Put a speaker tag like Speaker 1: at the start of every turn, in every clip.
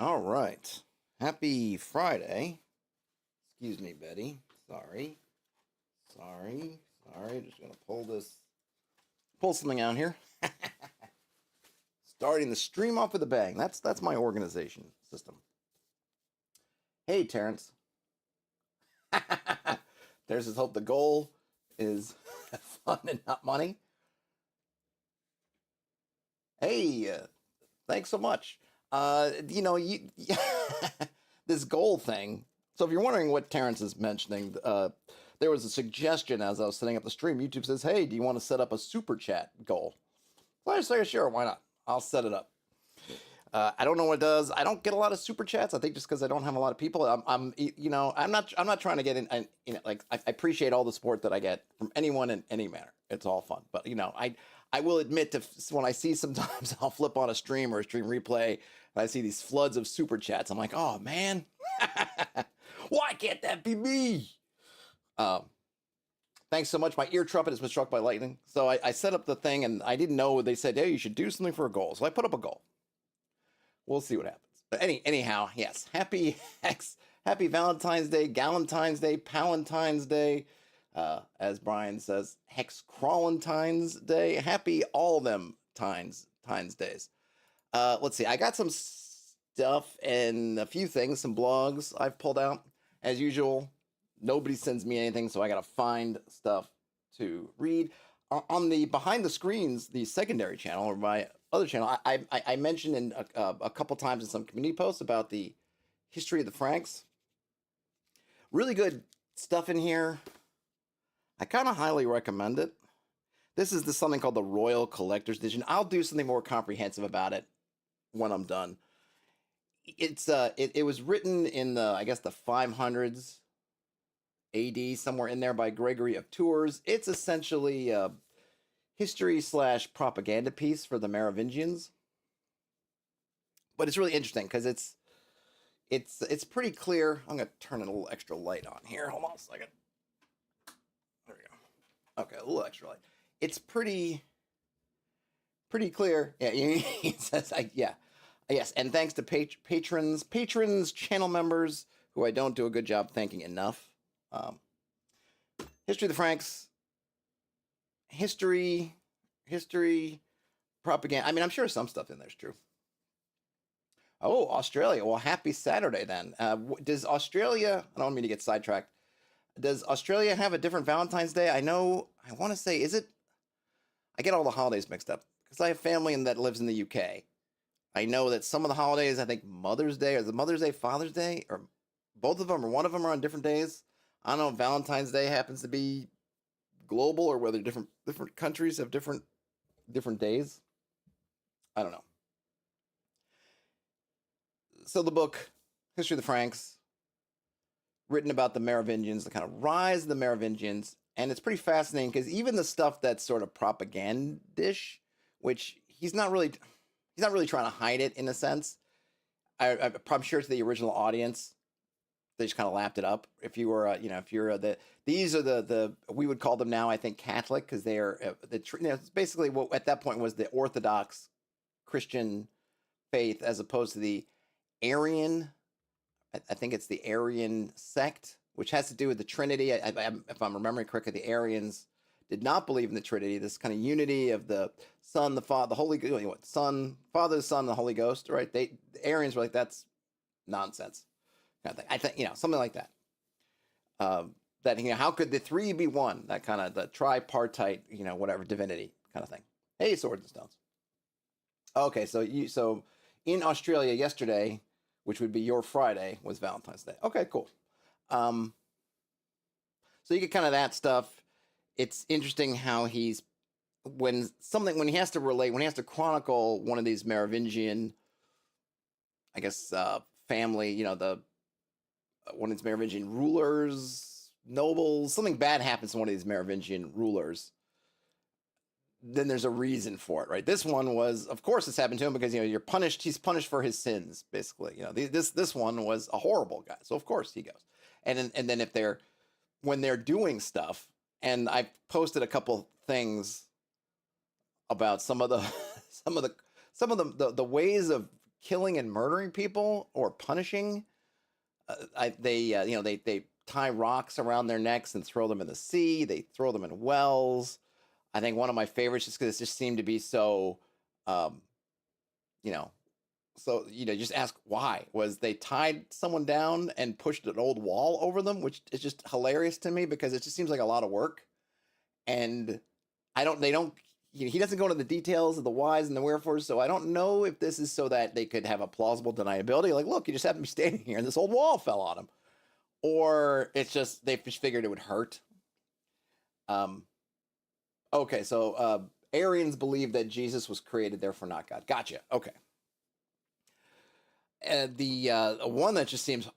Speaker 1: All right. Happy Friday. Excuse me, Betty. Sorry. Sorry. Sorry. Just gonna pull something out here. Starting the stream off with a bang. That's my organization system. Hey, Terrence. There's his hope. The goal is fun and not money. Hey, thanks so much. You this goal thing. So if you're wondering what Terrence is mentioning, there was a suggestion as I was setting up the stream. YouTube says, "Hey, do you want to set up a super chat goal?" So I say, "Sure, why not? I'll set it up." I don't know what it does. I don't get a lot of super chats. I think just because I don't have a lot of people. I'm not trying to get in. I appreciate all the support that I get from anyone in any manner. It's all fun, but I will admit to when I see sometimes I'll flip on a stream or a stream replay and I see these floods of super chats. I'm like, oh man, why can't that be me? Thanks so much. My ear trumpet has been struck by lightning. So I set up the thing and I didn't know. They said, hey, you should do something for a goal. So I put up a goal. We'll see what happens. But anyhow, yes. Happy Valentine's Day, Galentine's Day, Palentine's Day. As Brian says, Hexcrawlentine's Day. Happy all them times days. Let's see. I got some stuff and a few things, some blogs I've pulled out. As usual, nobody sends me anything, so I got to find stuff to read. On the behind the screens, the secondary channel or my other channel, I mentioned in a couple times in some community posts about the history of the Franks. Really good stuff in here. I kind of highly recommend it. This is something called the Royal Collector's Edition. I'll do something more comprehensive about it when I'm done. It was written in the 500s AD, somewhere in there by Gregory of Tours. It's essentially a history / propaganda piece for the Merovingians. But it's really interesting because it's pretty clear. I'm gonna turn a little extra light on here. Hold on a second. There we go. Okay, a little extra light. It's pretty clear. Yeah, it says, yes. And thanks to patrons, channel members who I don't do a good job thanking enough. History of the Franks. History, propaganda. I mean, I'm sure some stuff in there's true. Oh, Australia. Well, happy Saturday then. Does Australia? I don't mean to get sidetracked. Does Australia have a different Valentine's Day? I want to say, is it? I get all the holidays mixed up because I have family that lives in the UK. I know that some of the holidays, I think Mother's Day, or the Mother's Day, Father's Day, or both of them, or one of them are on different days. I don't know if Valentine's Day happens to be global or whether different countries have different days. I don't know. So the book, History of the Franks, written about the Merovingians, the kind of rise of the Merovingians, and it's pretty fascinating because even the stuff that's sort of propagandish, which he's not really trying to hide it in a sense. I'm sure to the original audience, they just kind of lapped it up. If you were, these are the we would call them now, I think, Catholic, because they are it's basically what at that point was the Orthodox Christian faith, as opposed to the Arian. I think it's the Arian sect, which has to do with the Trinity. If I'm remembering correctly, the Arians did not believe in the Trinity, this kind of unity of the Son, the Father, the Holy Son, Father, the Son, the Holy Ghost, right? The Arians were like, that's nonsense. Kind of thing. I think, something like that. How could the three be one? That kind of the tripartite, whatever, divinity kind of thing. Hey, Swords and Stones. Okay, so in Australia yesterday, which would be your Friday, was Valentine's Day. Okay, cool. So you get kind of that stuff. It's interesting how when he has to chronicle one of these Merovingian, I guess, family, one of these Merovingian rulers, nobles, something bad happens to one of these Merovingian rulers, then there's a reason for it, right? This one was, of course, this happened to him because you're punished. He's punished for his sins, basically. This one was a horrible guy, so of course he goes. And then when they're doing stuff, and I've posted a couple things about some of the ways of killing and murdering people or punishing. They tie rocks around their necks and throw them in the sea. They throw them in wells. I think one of my favorites, just because it just seemed to be so, um, you know, just ask why, was they tied someone down and pushed an old wall over them, which is just hilarious to me because it just seems like a lot of work. And they don't, he doesn't go into the details of the whys and the wherefores. So I don't know if this is so that they could have a plausible deniability. Like, look, you just happened to be standing here and this old wall fell on him. Or it's just, they just figured it would hurt. Okay. So, Arians believe that Jesus was created, therefore not God. Gotcha. Okay. The one that just seems,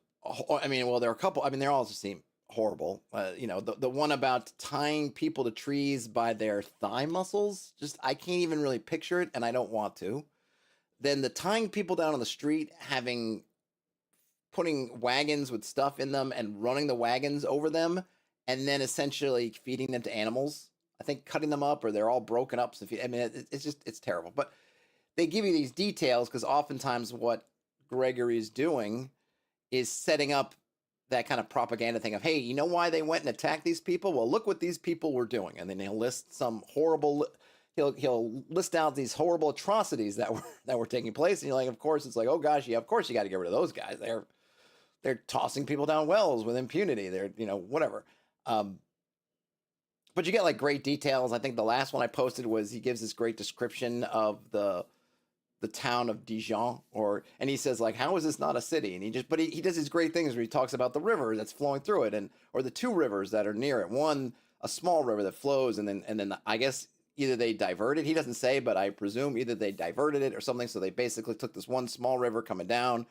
Speaker 1: I mean, well, there are a couple, I mean, they all just seem horrible. The one about tying people to trees by their thigh muscles, just, I can't even really picture it, and I don't want to. Then the tying people down on the street, putting wagons with stuff in them and running the wagons over them, and then essentially feeding them to animals. I think cutting them up, or they're all broken up. So it's terrible. But they give you these details because oftentimes what Gregory is doing is setting up that kind of propaganda thing of, hey, you know why they went and attacked these people? Well, look what these people were doing. And then he'll list some horrible, he'll list out these horrible atrocities that were taking place. And you're like, of course, it's like, oh gosh, yeah, of course you got to get rid of those guys. They're tossing people down wells with impunity. They're, whatever. But you get like great details. I think the last one I posted was, he gives this great description of the town of Dijon, and he says, like, how is this not a city? And he does these great things where he talks about the river that's flowing through it, or the two rivers that are near it. One, a small river that flows, and then I guess either they diverted. He doesn't say, but I presume either they diverted it or something. So they basically took this one small river coming down,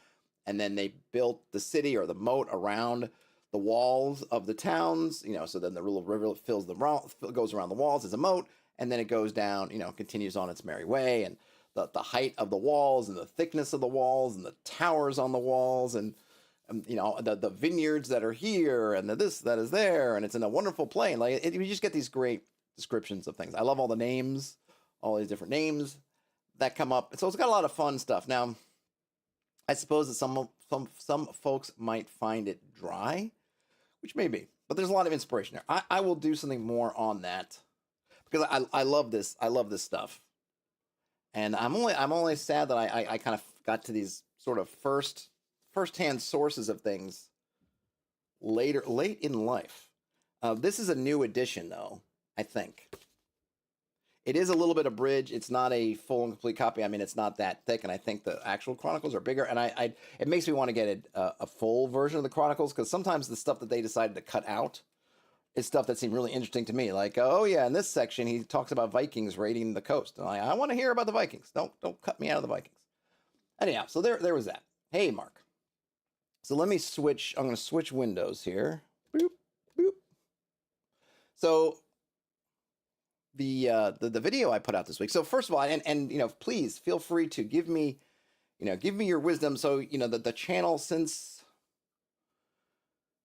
Speaker 1: and then they built the city or the moat around the walls of the towns. So then the little river goes around the walls as a moat, and then it goes down. Continues on its merry way, and the height of the walls and the thickness of the walls and the towers on the walls and the vineyards that are here and this that is there, and it's in a wonderful plain. Like you just get these great descriptions of things. I love all the names, all these different names that come up. So it's got a lot of fun stuff. Now, I suppose that some folks might find it dry, which may be, but there's a lot of inspiration there. I will do something more on that because I love this. I love this stuff. And I'm only sad that I kind of got to these sort of first-hand sources of things late in life. This is a new edition, though, I think. It is a little bit abridged. It's not a full and complete copy. I mean, it's not that thick, and I think the actual Chronicles are bigger. And it makes me want to get a full version of the Chronicles, because sometimes the stuff that they decided to cut out is stuff that seemed really interesting to me. Like, oh yeah, in this section he talks about Vikings raiding the coast. And I want to hear about the Vikings. Don't cut me out of the Vikings. Anyhow, so there was that. Hey, Mark. So let me switch. I'm going to switch windows here. Boop, boop. So the video I put out this week. So first of all, and please feel free to give me your wisdom. So the channel since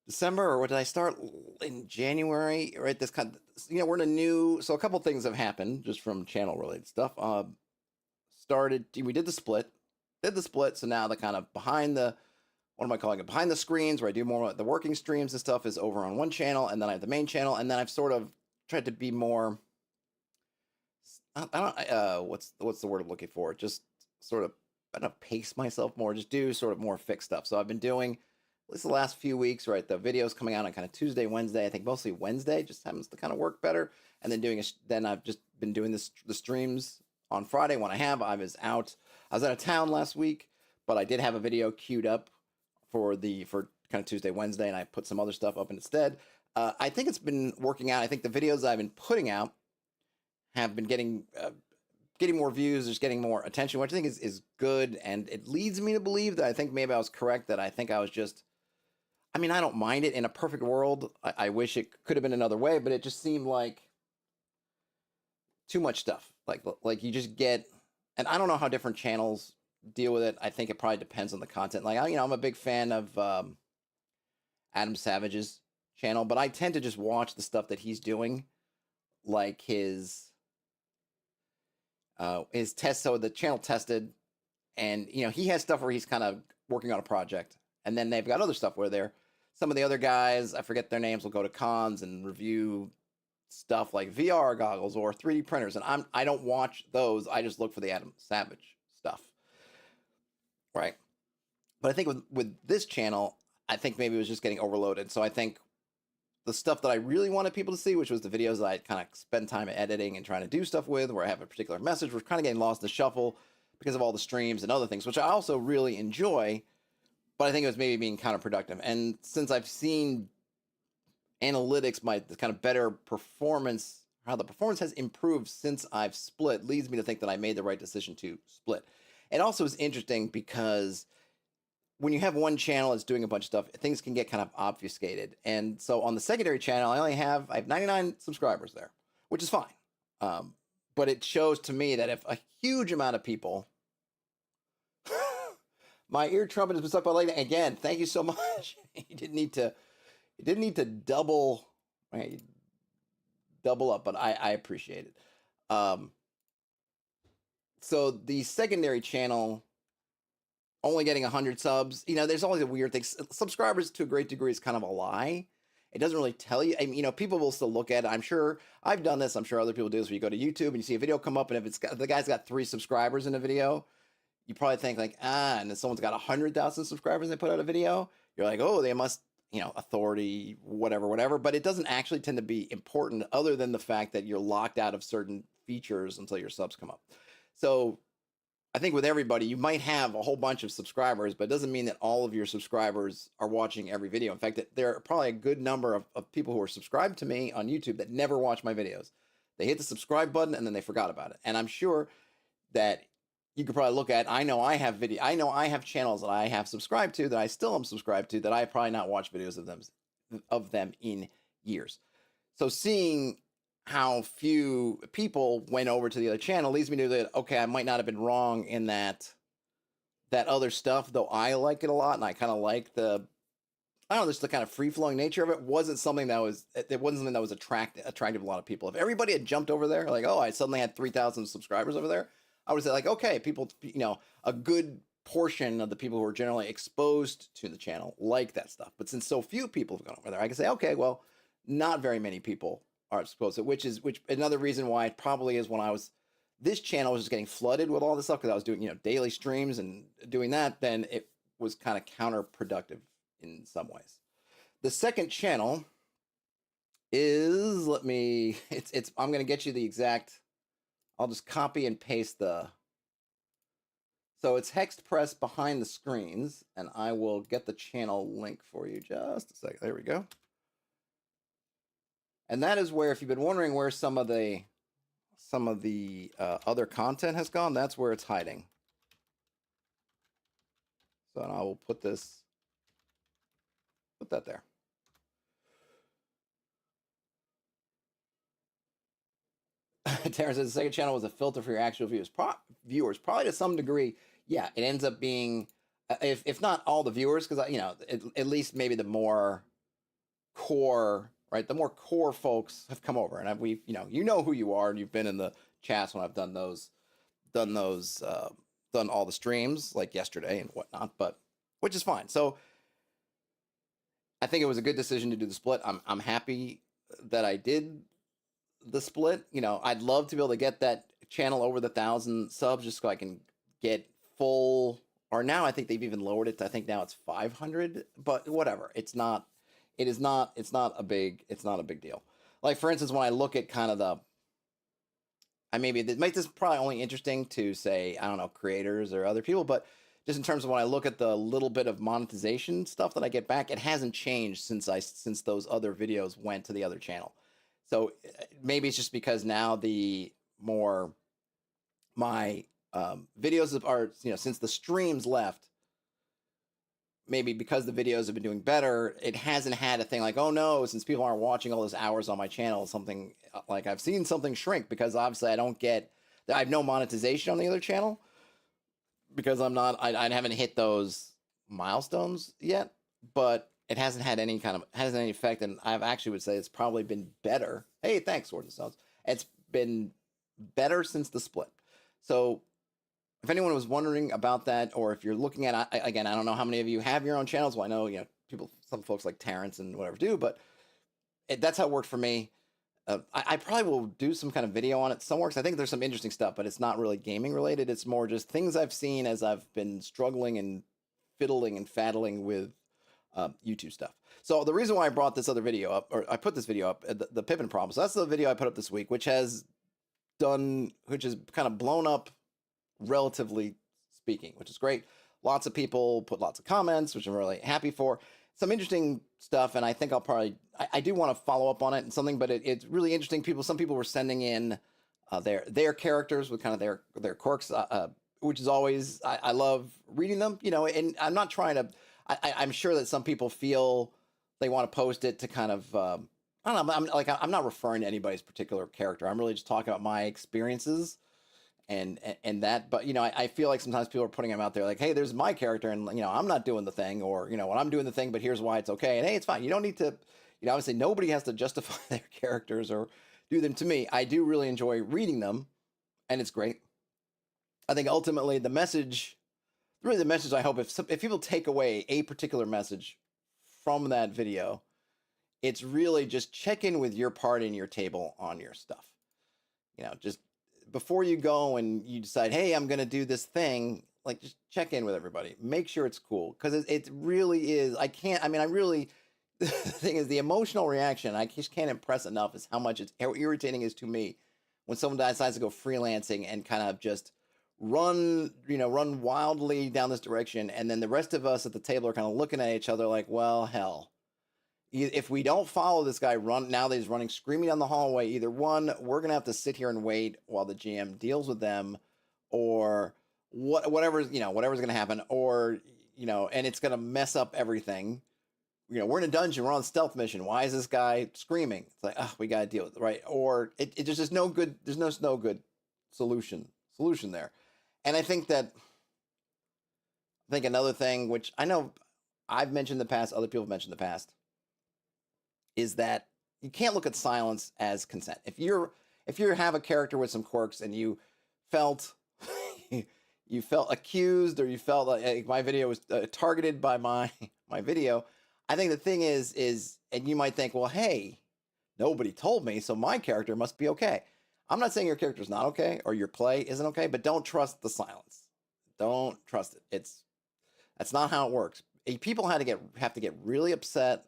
Speaker 1: December, or what did I start in January? Right, this kind of, we're in a new. So a couple things have happened just from channel related stuff. We did the split. So now the kind of behind the, what am I calling it? Behind the screens, where I do more of the working streams and stuff, is over on one channel, and then I have the main channel, and then I've sort of tried to be more. I don't. What's the word I'm looking for? Just sort of, I don't know, pace myself more. Just do sort of more fixed stuff. So I've been doing, at least the last few weeks, right? The videos coming out on kind of Tuesday, Wednesday. I think mostly Wednesday just happens to kind of work better. And then then I've just been doing the streams on Friday when I was out of town last week, but I did have a video queued up for kind of Tuesday, Wednesday, and I put some other stuff up instead. I think it's been working out. I think the videos I've been putting out have been getting more views, just getting more attention, which I think is good. And it leads me to believe that I think maybe I was correct, that I think I was just, I mean, I don't mind it. In a perfect world, I wish it could have been another way, but it just seemed like too much stuff. Like you just get, and I don't know how different channels deal with it. I think it probably depends on the content. Like, I'm a big fan of Adam Savage's channel, but I tend to just watch the stuff that he's doing, like his test. So the channel tested, And, you know, he has stuff where he's kind of working on a project. And then they've got other stuff where some of the other guys, I forget their names, will go to cons and review stuff like VR goggles or 3D printers. And I don't watch those. I just look for the Adam Savage stuff. Right. But I think with this channel, I think maybe it was just getting overloaded. So I think the stuff that I really wanted people to see, which was the videos that I kind of spend time editing and trying to do stuff with, where I have a particular message, was kind of getting lost in the shuffle because of all the streams and other things, which I also really enjoy, but I think it was maybe being counterproductive. And since I've seen analytics, the kind of better performance, how the performance has improved since I've split, leads me to think that I made the right decision to split. It also is interesting because when you have one channel that's doing a bunch of stuff, things can get kind of obfuscated. And so on the secondary channel, I have 99 subscribers there, which is fine. But it shows to me that if a huge amount of people, my ear trumpet has been stuck by lightning again. Thank you so much. You didn't need to double up, but I appreciate it. So the secondary channel only getting 100 subs, you know, there's always a weird thing. Subscribers to a great degree is kind of a lie. It doesn't really tell you. I mean, you know, people will still look at it. I'm sure I've done this. I'm sure other people do this. Where you go to YouTube and you see a video come up, and if the guy's got 3 subscribers in a video, you probably think like, and then someone's got 100,000 subscribers and they put out a video. You're like, oh, they must, you know, authority, whatever. But it doesn't actually tend to be important, other than the fact that you're locked out of certain features until your subs come up. So I think with everybody, you might have a whole bunch of subscribers, but it doesn't mean that all of your subscribers are watching every video. In fact, there are probably a good number of people who are subscribed to me on YouTube that never watch my videos. They hit the subscribe button and then they forgot about it. And I'm sure that you could probably look at, I know I have channels that I have subscribed to, that I still am subscribed to, that I probably not watched videos of them in years. So seeing how few people went over to the other channel leads me to that, okay, I might not have been wrong in that other stuff, though I like it a lot, and I kind of like just the kind of free-flowing nature of it. Wasn't something that was attractive to a lot of people. If everybody had jumped over there, like, oh, I suddenly had 3,000 subscribers over there, I would say like, okay, people, you know, a good portion of the people who are generally exposed to the channel like that stuff. But since so few people have gone over there, I can say, okay, well, not very many people are exposed to it, which another reason why it probably is this channel was just getting flooded with all this stuff because I was doing, you know, daily streams and doing that, then it was kind of counterproductive in some ways. The second channel is, I'm going to get you the exact, I'll just copy and paste so it's Hexed Press Behind the Screens, and I will get the channel link for you just a second. There we go. And that is where, if you've been wondering where some of the other content has gone, that's where it's hiding. So I will put that there. Terrence says the second channel was a filter for your actual viewers. Probably to some degree, yeah. It ends up being, if not all the viewers, because, you know, at least maybe the more core. Right, the more core folks have come over, and you know who you are, and you've been in the chats when I've done all the streams like yesterday and whatnot, but which is fine. So I think it was a good decision to do the split. I'm happy that I did the split. You know, I'd love to be able to get that channel over the 1,000 subs just so I can get full. Or now I think they've even lowered it to, I think now it's 500, but whatever. It's not a big deal. Like, for instance, when I look at kind of this is probably only interesting to, say, I don't know, creators or other people, but just in terms of when I look at the little bit of monetization stuff that I get back, it hasn't changed since those other videos went to the other channel. So maybe it's just because now my videos are, you know, since the streams left, maybe because the videos have been doing better, it hasn't had a thing like, oh no, since people aren't watching all those hours on my channel, something like I've seen something shrink, because obviously I have no monetization on the other channel because I haven't hit those milestones yet, but it hasn't had any effect. And I actually would say it's probably been better. Hey, thanks, Swords and Stones. It's been better since the split. So if anyone was wondering about that, or if you're looking at, again, I don't know how many of you have your own channels. Well, I know, people, some folks like Terrence and whatever do, but that's how it worked for me. I probably will do some kind of video on it somewhere, because I think there's some interesting stuff, but it's not really gaming related. It's more just things I've seen as I've been struggling and fiddling and faddling with YouTube stuff. So the reason why I brought this other video up, or I put this video up, the Pippin problem. So that's the video I put up this week, which has kind of blown up, relatively speaking, which is great. Lots of people put lots of comments, which I'm really happy for. Some interesting stuff, and I think I do want to follow up on it and something, but it's really interesting. Some people were sending in their characters with kind of their quirks, which is always, I love reading them, and I'm not trying to, I'm sure that some people feel they want to post it to kind of, I don't know, I'm not referring to anybody's particular character. I'm really just talking about my experiences and that, but I feel like sometimes people are putting them out there like, hey, there's my character, and I'm not doing the thing, or when I'm doing the thing, but here's why it's okay, and hey, it's fine. You don't need to, obviously nobody has to justify their characters or do them. To me, I do really enjoy reading them, and it's great. I think ultimately the message I hope, if people take away a particular message from that video, it's really just check in with your part in your table on your stuff. Just before you go and you decide, hey, I'm going to do this thing, like, just check in with everybody. Make sure it's cool, because it really is. The thing is, the emotional reaction, I just can't impress enough, is how irritating it is to me when someone decides to go freelancing and kind of just run wildly down this direction, and then the rest of us at the table are kind of looking at each other like, well, hell, if we don't follow this guy now that he's running screaming down the hallway, either one, we're gonna have to sit here and wait while the GM deals with them, or whatever's gonna happen, or and it's gonna mess up everything. We're in a dungeon, we're on a stealth mission. Why is this guy screaming? It's like, we gotta deal with it, right? Or there's just no good. There's no good solution there. And I think another thing, which I know I've mentioned in the past, other people have mentioned in the past, is that you can't look at silence as consent. If you have a character with some quirks and you felt you felt accused, or you felt like my video was targeted by my video, I think the thing is, and you might think, well, hey, nobody told me, so my character must be okay. I'm not saying your character's not okay or your play isn't okay, but don't trust the silence. Don't trust it. That's not how it works. People have to get really upset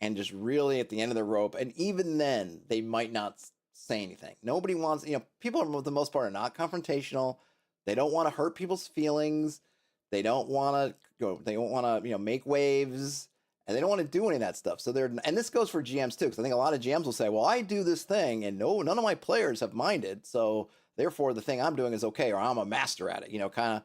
Speaker 1: and just really at the end of the rope, and even then they might not say anything. Nobody wants, people are, for the most part, are not confrontational. They don't want to hurt people's feelings. They don't want to make waves, and they don't want to do any of that stuff. So and this goes for GMs too, because I think a lot of GMs will say, well, I do this thing and none of my players have minded, so therefore the thing I'm doing is okay, or I'm a master at it, kind of.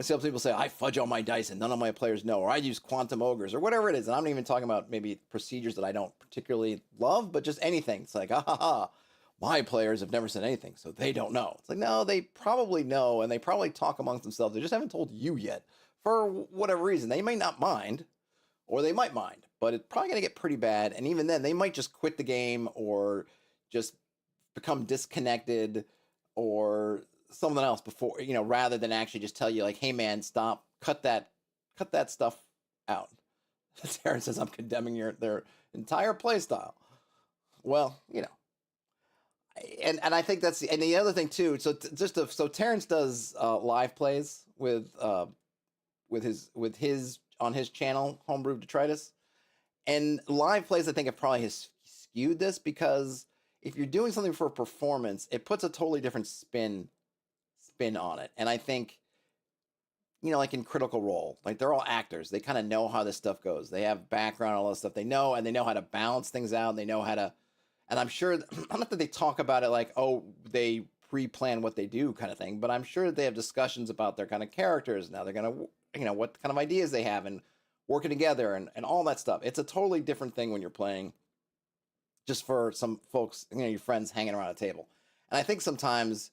Speaker 1: Some people say, I fudge all my dice and none of my players know, or I use quantum ogres, or whatever it is. And I'm not even talking about maybe procedures that I don't particularly love, but just anything. It's like, my players have never said anything, so they don't know. It's like, no, they probably know, and they probably talk amongst themselves. They just haven't told you yet, for whatever reason. They may not mind, or they might mind, but it's probably going to get pretty bad. And even then, they might just quit the game, or just become disconnected, or something else before, rather than actually just tell you, like, hey man, stop, cut that stuff out. Terrence says I'm condemning their entire play style. Well, and I think that's and the other thing too. So so Terrence does live plays with his on his channel, Homebrew Detritus, and live plays I think have probably skewed this, because if you're doing something for a performance, it puts a totally different spin on it. And I think, like in Critical Role, like, they're all actors. They kind of know how this stuff goes. They have background, all this stuff. They know, and they know how to balance things out. They know how to, and I'm sure, not that they talk about it like, oh, they pre-plan what they do kind of thing, but I'm sure they have discussions about their kind of characters. Now they're going to, what kind of ideas they have, and working together, and all that stuff. It's a totally different thing when you're playing just for some folks, your friends hanging around a table. And I think sometimes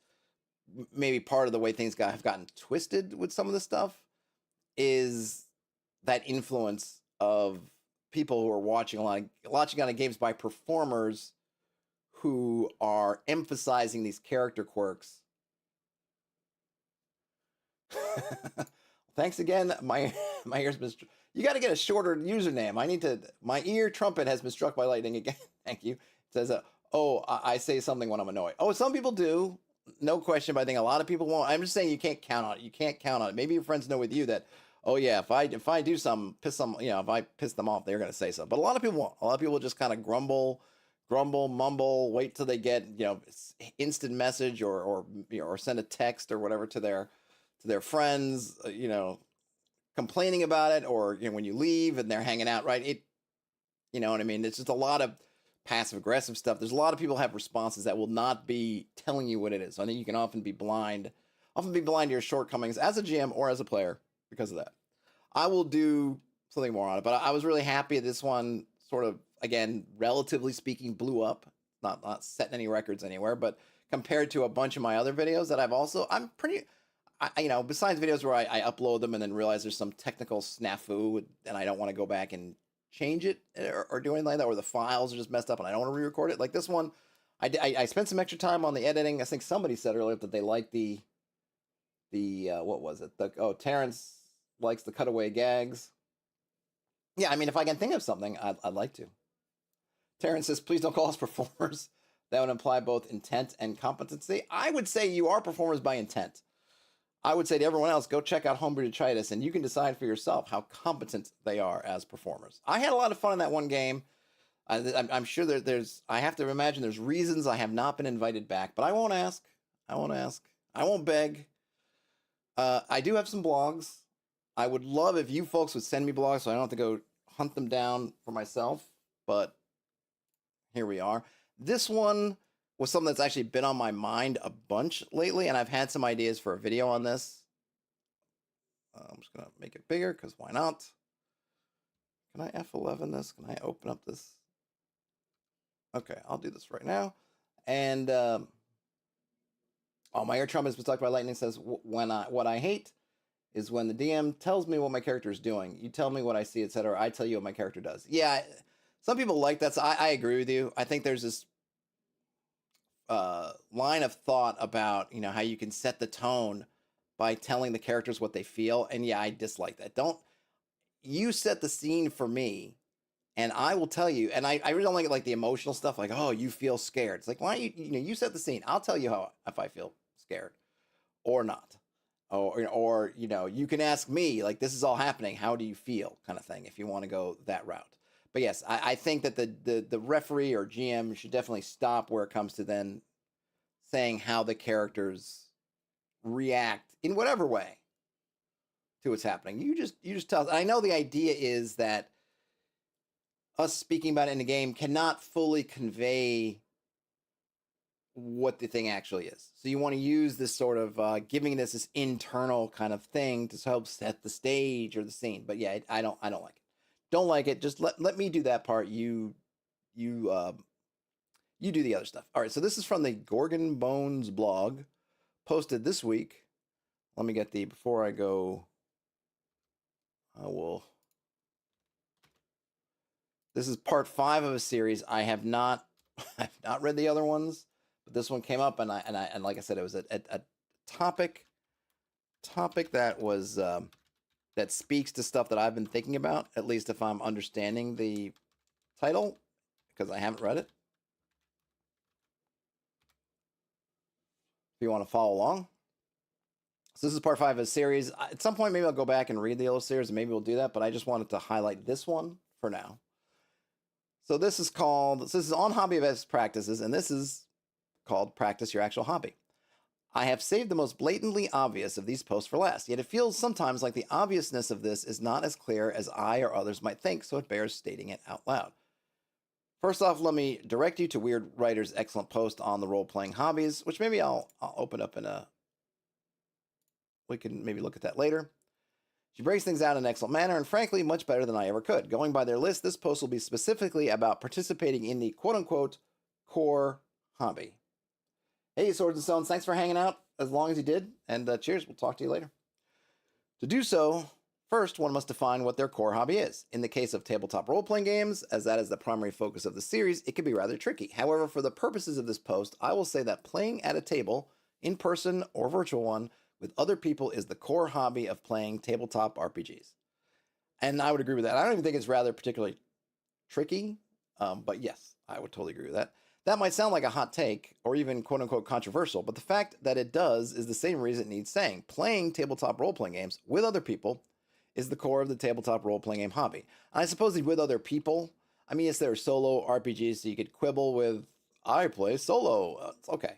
Speaker 1: maybe part of the way things have gotten twisted with some of this stuff is that influence of people who are watching a lot of games by performers who are emphasizing these character quirks Thanks again. My ears been. You got to get a shorter username. I need to. My ear trumpet has been struck by lightning again. Thank you. It says, "Oh, I say something when I'm annoyed." Oh, some people do, no question. But I think a lot of people won't. I'm just saying you can't count on it. You can't count on it. Maybe your friends know with you that, oh yeah, if I do something, if I piss them off, they're gonna say something. But a lot of people won't. A lot of people just kind of grumble, mumble, wait till they get instant message or send a text or whatever to their friends, complaining about it, or when you leave and they're hanging out, right? You know what I mean? It's just a lot of passive aggressive stuff. There's a lot of people have responses that will not be telling you what it is. So I think you can often be blind to your shortcomings as a GM or as a player because of that. I will do something more on it, but I was really happy this one sort of, again, relatively speaking, blew up. Not setting any records anywhere, but compared to a bunch of my other videos that I'm pretty, besides videos where I upload them and then realize there's some technical snafu and I don't want to go back and change it or do anything like that, or the files are just messed up and I don't want to re-record it. Like this one, I spent some extra time on the editing. I think somebody said earlier that they liked the what was it? Terrence likes the cutaway gags. Yeah, I mean, if I can think of something, I'd like to. Terrence says, please don't call us performers. That would imply both intent and competency. I would say you are performers by intent. I would say to everyone else, go check out Homebrew Detritus, and you can decide for yourself how competent they are as performers. I had a lot of fun in that one game. I'm sure I have to imagine there's reasons I have not been invited back, but I won't ask. I won't beg. I do have some blogs. I would love if you folks would send me blogs so I don't have to go hunt them down for myself, but here we are. This one was something that's actually been on my mind a bunch lately, and I've had some ideas for a video on this. I'm just going to make it bigger because why not? Can I F11 this? Can I open up this? Okay, I'll do this right now. And my ear trumpet has been stuck by lightning says, what I hate is when the DM tells me what my character is doing. You tell me what I see, etc. I tell you what my character does. Yeah, some people like that. So I agree with you. I think there's this line of thought about how you can set the tone by telling the characters what they feel, and yeah, I dislike that. Don't you set the scene for me, and I will tell you. And I really don't like the emotional stuff, like, oh, you feel scared. It's like, why don't you set the scene? I'll tell you if I feel scared or not. Or you can ask me, like, this is all happening, how do you feel, kind of thing, if you want to go that route. But yes, I think that the referee or GM should definitely stop where it comes to then saying how the characters react in whatever way to what's happening. You just tell us. I know the idea is that us speaking about it in the game cannot fully convey what the thing actually is. So you want to use this sort of giving this internal kind of thing to help set the stage or the scene. But yeah, I don't like it. Don't like it. Just let me do that part. You do the other stuff. All right. So this is from the Gorgon Bones blog, posted this week. Let me get before I go. This is part 5 of a series. I have not read the other ones, but this one came up, and like I said, it was a topic that was that speaks to stuff that I've been thinking about, at least if I'm understanding the title, because I haven't read it. If you want to follow along. So this is part 5 of a series. At some point, maybe I'll go back and read the other series, and maybe we'll do that, but I just wanted to highlight this one for now. So this is on hobby best practices, and this is called Practice Your Actual Hobby. I have saved the most blatantly obvious of these posts for last, yet it feels sometimes like the obviousness of this is not as clear as I or others might think, so it bears stating it out loud. First off, let me direct you to Weird Writer's excellent post on the role-playing hobbies, which maybe I'll open up we can maybe look at that later. She breaks things out in an excellent manner, and frankly, much better than I ever could. Going by their list, this post will be specifically about participating in the quote-unquote core hobby. Hey, Swords and Stones, thanks for hanging out as long as you did, and cheers, we'll talk to you later. To do so, first, one must define what their core hobby is. In the case of tabletop role-playing games, as that is the primary focus of the series, it can be rather tricky. However, for the purposes of this post, I will say that playing at a table, in person or virtual one, with other people is the core hobby of playing tabletop RPGs. And I would agree with that. I don't even think it's rather particularly tricky, but yes, I would totally agree with that. That might sound like a hot take or even quote unquote controversial, but the fact that it does is the same reason it needs saying. Playing tabletop role playing games with other people is the core of the tabletop role playing game hobby. And I suppose with other people, I mean, yes, there are solo RPGs, so you could quibble with, I play solo. It's okay,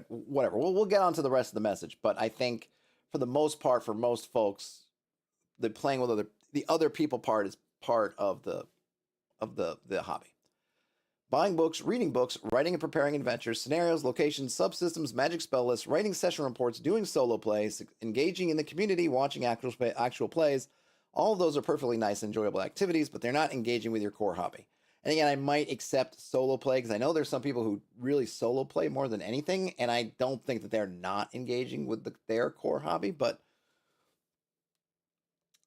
Speaker 1: whatever. We'll get on to the rest of the message, but I think for the most part, for most folks, the playing with the other people part is part of the hobby. Buying books, reading books, writing and preparing adventures, scenarios, locations, subsystems, magic spell lists, writing session reports, doing solo plays, engaging in the community, watching actual plays, all of those are perfectly nice, enjoyable activities, but they're not engaging with your core hobby. And again, I might accept solo play because I know there's some people who really solo play more than anything, and I don't think that they're not engaging with their core hobby, but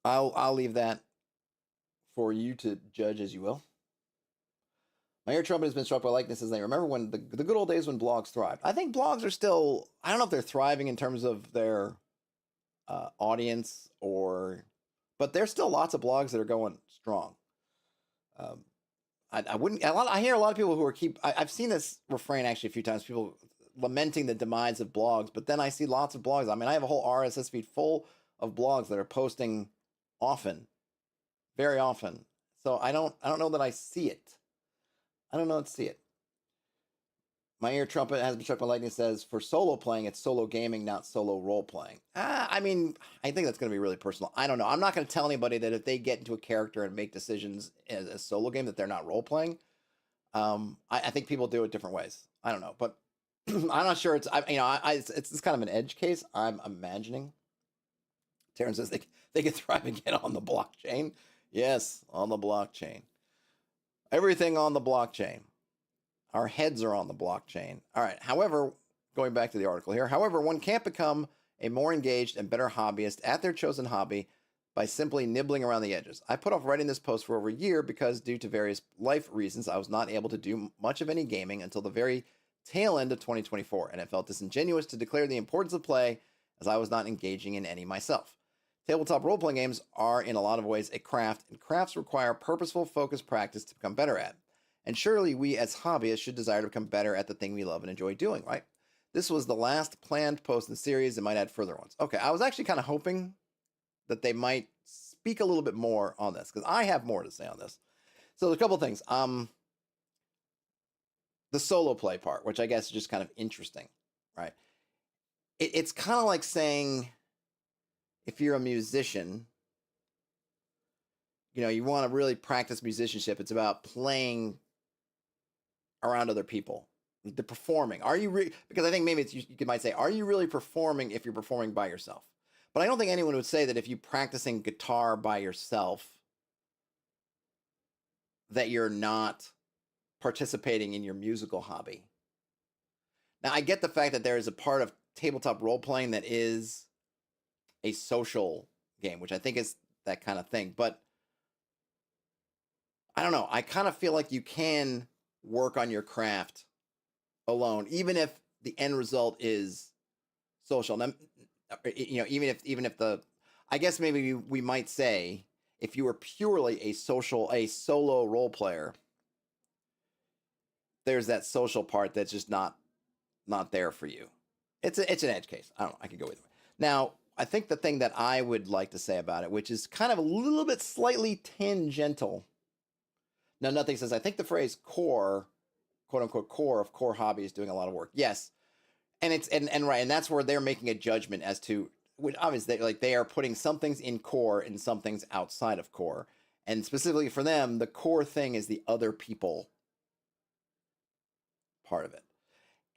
Speaker 1: I'll leave that for you to judge as you will. My ear trumpet has been struck by likenesses. I remember when the good old days when blogs thrived. I think blogs are still, I don't know if they're thriving in terms of their audience but there's still lots of blogs that are going strong. I hear a lot of people who I've seen this refrain actually a few times, people lamenting the demise of blogs, but then I see lots of blogs. I mean, I have a whole RSS feed full of blogs that are posting often, very often. So I don't know that I see it. I don't know to see it. My ear trumpet has been struck by lightning says, for solo playing, it's solo gaming, not solo role playing. I mean, I think that's going to be really personal. I don't know. I'm not going to tell anybody that if they get into a character and make decisions as a solo game that they're not role playing. I think people do it different ways. I don't know, but I'm not sure. It's kind of an edge case. I'm imagining. Terrence says they can thrive again on the blockchain. Yes, on the blockchain. Everything on the blockchain. Our heads are on the blockchain. All right. However, going back to the article here, however, one can't become a more engaged and better hobbyist at their chosen hobby by simply nibbling around the edges. I put off writing this post for over a year because due to various life reasons, I was not able to do much of any gaming until the very tail end of 2024, and it felt disingenuous to declare the importance of play as I was not engaging in any myself. Tabletop role-playing games are in a lot of ways a craft, and crafts require purposeful, focused practice to become better at. And surely we as hobbyists should desire to become better at the thing we love and enjoy doing, right? This was the last planned post in the series and might add further ones. Okay, I was actually kind of hoping that they might speak a little bit more on this because I have more to say on this. So there's a couple things. The solo play part, which I guess is just kind of interesting, right? It's kind of like saying if you're a musician, you want to really practice musicianship. It's about playing around other people, the performing. Are you because I think maybe you might say, are you really performing if you're performing by yourself? But I don't think anyone would say that if you're practicing guitar by yourself, that you're not participating in your musical hobby. Now, I get the fact that there is a part of tabletop role playing that is a social game, which I think is that kind of thing. But I don't know. I kind of feel like you can work on your craft alone, even if the end result is social. Now, even if I guess maybe we might say if you were purely a solo role player, there's that social part that's just not there for you. It's an edge case. I don't know. I could go either way. Now, I think the thing that I would like to say about it, which is kind of a little bit slightly tangential. Now, nothing says, I think the phrase core, quote unquote, core hobby is doing a lot of work. Yes. And it's, and right. And that's where they're making a judgment as to, which obviously like they are putting some things in core and some things outside of core. And specifically for them, the core thing is the other people part of it.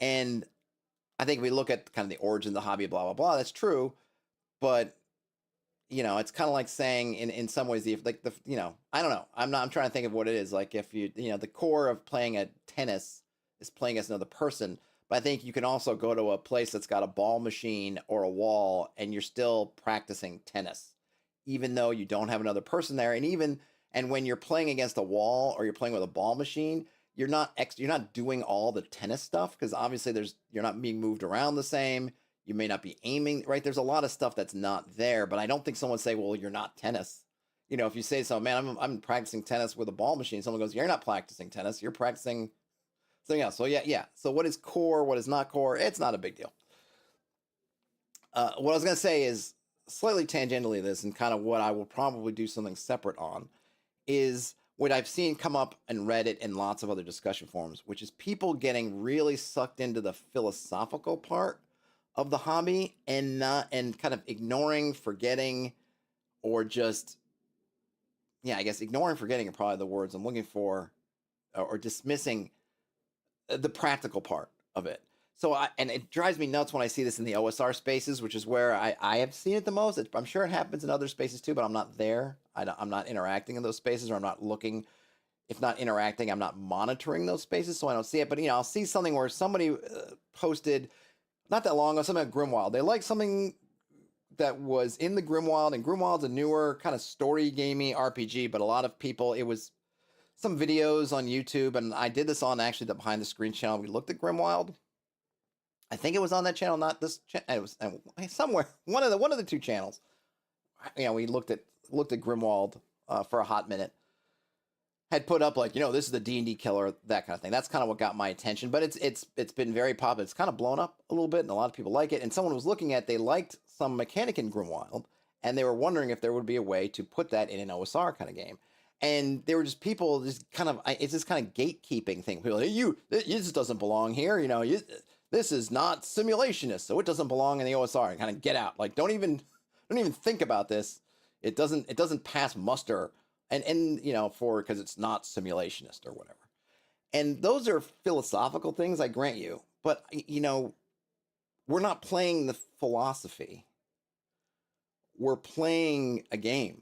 Speaker 1: And I think if we look at kind of the origin of the hobby, blah, blah, blah, that's true. But it's kind of like saying in some ways, like I don't know. I'm trying to think of what it is. Like if the core of playing at tennis is playing as another person. But I think you can also go to a place that's got a ball machine or a wall and you're still practicing tennis, even though you don't have another person there. And when you're playing against a wall or you're playing with a ball machine, you're not doing all the tennis stuff because obviously you're not being moved around the same. You may not be aiming right. There's a lot of stuff that's not there, but I don't think someone say, well, you're not tennis. You know, if you say so, man, I'm practicing tennis with a ball machine. Someone goes, you're not practicing tennis. You're practicing something else. So yeah. So what is core? What is not core? It's not a big deal. What I was going to say is slightly tangentially this, and kind of what I will probably do something separate on, is what I've seen come up in Reddit and lots of other discussion forums, which is people getting really sucked into the philosophical part of the hobby and kind of ignoring, forgetting, or just, yeah, I guess ignoring, forgetting are probably the words I'm looking for, or dismissing the practical part of it. So and it drives me nuts when I see this in the OSR spaces, which is where I have seen it the most. I'm sure it happens in other spaces too, but I'm not there. I'm not interacting in those spaces, or I'm not looking. If not interacting, I'm not monitoring those spaces, so I don't see it. But I'll see something where somebody posted not that long ago something at Grimwild. They liked something that was in the Grimwild, and Grimwild's a newer kind of story gamey RPG, but a lot of people, it was some videos on YouTube, and I did this on actually the Behind the Screen channel. We looked at Grimwild. I think it was on that channel, not this channel. It was somewhere, one of the two channels. We looked at Grimwald for a hot minute. Had put up like, this is the D&D killer, that kind of thing. That's kind of what got my attention. But it's been very popular. It's kind of blown up a little bit, and a lot of people like it. And someone was looking at, they liked some mechanic in Grimwild, and they were wondering if there would be a way to put that in an OSR kind of game. And they were just people just kind of, it's this kind of gatekeeping thing. People like, this doesn't belong here. This is not simulationist, so it doesn't belong in the OSR. And kind of get out. Like, don't even think about this. It doesn't pass muster. And because it's not simulationist or whatever. And those are philosophical things, I grant you. But, we're not playing the philosophy. We're playing a game.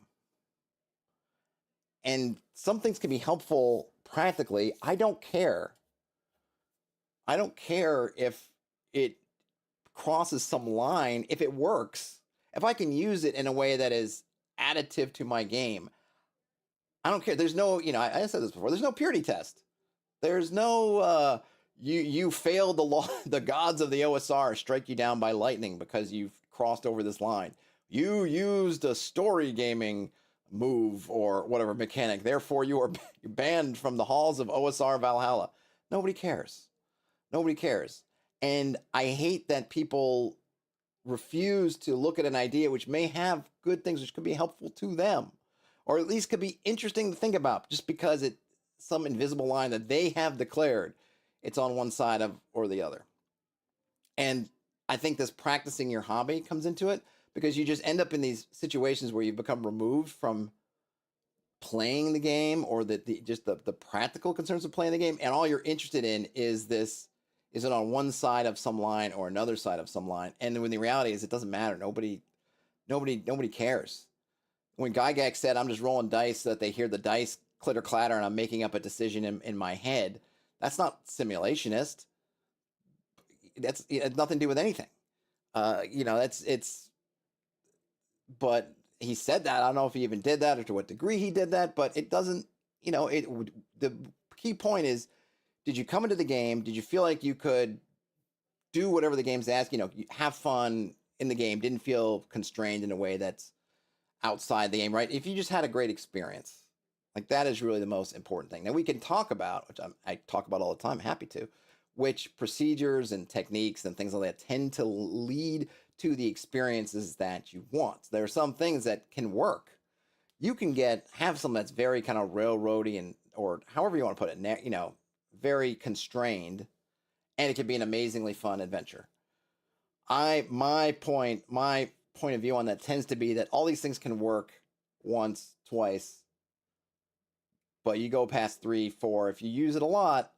Speaker 1: And some things can be helpful practically. I don't care. I don't care if it crosses some line, if it works. If I can use it in a way that is additive to my game, I don't care. There's no, I said this before, there's no purity test. There's no, you failed the law, the gods of the OSR strike you down by lightning because you've crossed over this line. You used a story gaming move or whatever mechanic. Therefore, you are banned from the halls of OSR Valhalla. Nobody cares. Nobody cares. And I hate that people refuse to look at an idea which may have good things, which could be helpful to them, or at least could be interesting to think about, just because it's some invisible line that they have declared it's on one side of or the other. And I think this practicing your hobby comes into it, because you just end up in these situations where you become removed from playing the game, or the practical concerns of playing the game, and all you're interested in is it on one side of some line or another side of some line. And when the reality is, it doesn't matter. Nobody cares. When Gygax said, I'm just rolling dice so that they hear the dice clitter clatter and I'm making up a decision in my head, that's not simulationist. It has nothing to do with anything. But he said that. I don't know if he even did that or to what degree he did that, but it doesn't, the key point is, did you come into the game? Did you feel like you could do whatever the game's asking? Have fun in the game, didn't feel constrained in a way that's outside the game, right? If you just had a great experience, like, that is really the most important thing. Now, we can talk about, which I talk about all the time, happy to, which procedures and techniques and things like that tend to lead to the experiences that you want. There are some things that can work. You can have something that's very kind of railroady or however you want to put it, very constrained, and it can be an amazingly fun adventure. My point of view on that tends to be that all these things can work once, twice, but you go past 3, 4, if you use it a lot,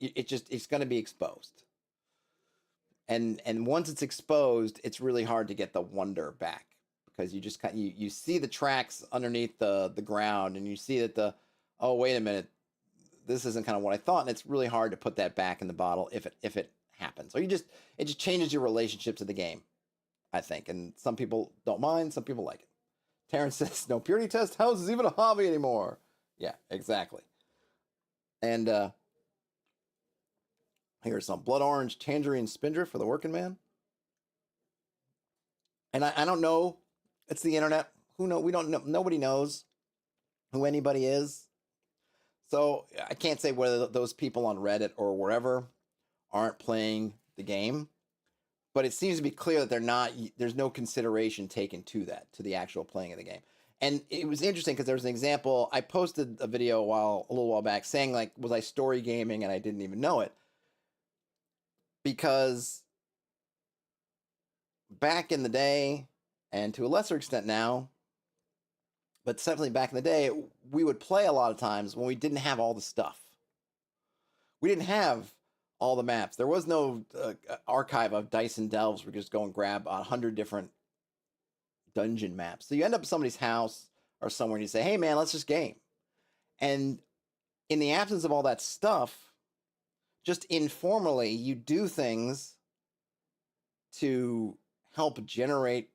Speaker 1: it's going to be exposed. And once it's exposed, it's really hard to get the wonder back, because you just you see the tracks underneath the ground, and you see that oh, wait a minute, this isn't kind of what I thought, and it's really hard to put that back in the bottle if it happens. Or it just changes your relationship to the game, I think. And some people don't mind, some people like it. Terrence says, no purity test, how is this even a hobby anymore? Yeah, exactly. And here's some blood orange tangerine spindrift for the working man. And I don't know. It's the internet. Who know? We don't know. Nobody knows who anybody is. So I can't say whether those people on Reddit or wherever aren't playing the game, but it seems to be clear that they're not. There's no consideration taken to that, to the actual playing of the game. And it was interesting because there was an example. I posted a video a little while back saying, like, was I story gaming and I didn't even know it? Because back in the day, and to a lesser extent now, but definitely back in the day, we would play a lot of times when we didn't have all the stuff. We didn't have all the maps. There was no archive of Dice and Delves where you just go and grab 100 different dungeon maps. So you end up at somebody's house or somewhere and you say, hey man, let's just game. And in the absence of all that stuff, just informally, you do things to help generate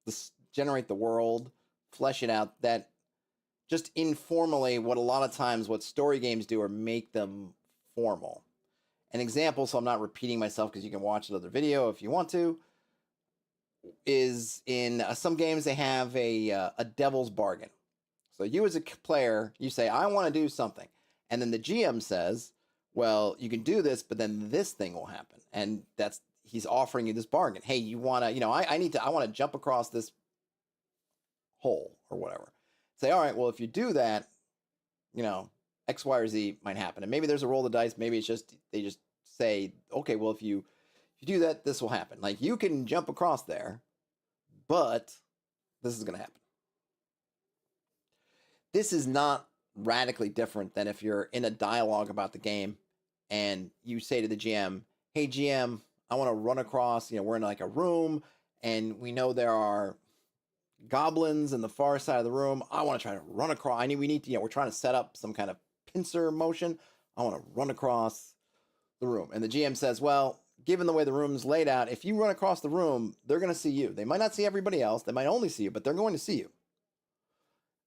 Speaker 1: the world, flesh it out, that just informally, what a lot of times what story games do are make them formal. An example, so I'm not repeating myself because you can watch another video if you want to, is in some games they have a devil's bargain. So you as a player, you say, I want to do something. And then the GM says, well, you can do this, but then this thing will happen. And he's offering you this bargain. Hey, you want to, I want to jump across this hole or whatever. Say, all right, well, if you do that, X, Y, or Z might happen. And maybe there's a roll of the dice. Maybe it's just, they just say, okay, well, if you do that, this will happen. Like, you can jump across there, but this is going to happen. This is not radically different than if you're in a dialogue about the game and you say to the GM, hey, GM, I want to run across, we're in like a room and we know there are goblins in the far side of the room. I want to try to run across. We need to, we're trying to set up some kind of pincer motion. I want to run across the room. And the GM says, well, given the way the room's laid out, if you run across the room, they're going to see you. They might not see everybody else. They might only see you, but they're going to see you.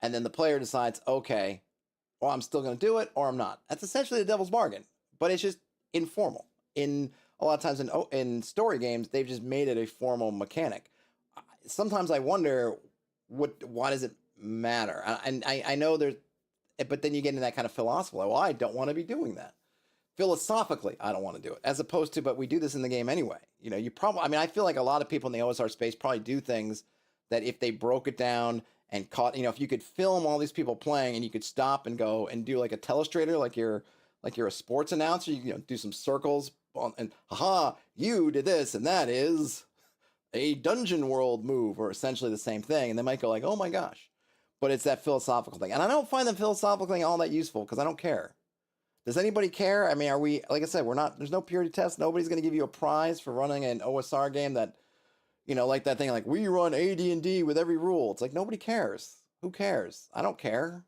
Speaker 1: And then the player decides, okay, well, I'm still going to do it or I'm not. That's essentially the devil's bargain, but it's just informal. In a lot of times in story games, they've just made it a formal mechanic. Sometimes I wonder, why does it matter? And I know there's, but then you get into that kind of philosophy. Like, well, I don't want to be doing that. Philosophically, I don't want to do it. As opposed to, but we do this in the game anyway. You probably, I feel like a lot of people in the OSR space probably do things that if they broke it down and caught, if you could film all these people playing and you could stop and go and do like a telestrator, like you're a sports announcer, you do some circles and haha, you did this and that is a dungeon world move, or essentially the same thing. And they might go like, oh my gosh, but it's that philosophical thing. And I don't find the philosophical thing all that useful because I don't care. Does anybody care? Are we, like I said, there's no purity test. Nobody's going to give you a prize for running an OSR game that, like that thing, like we run AD&D with every rule. It's like, nobody cares. Who cares? I don't care.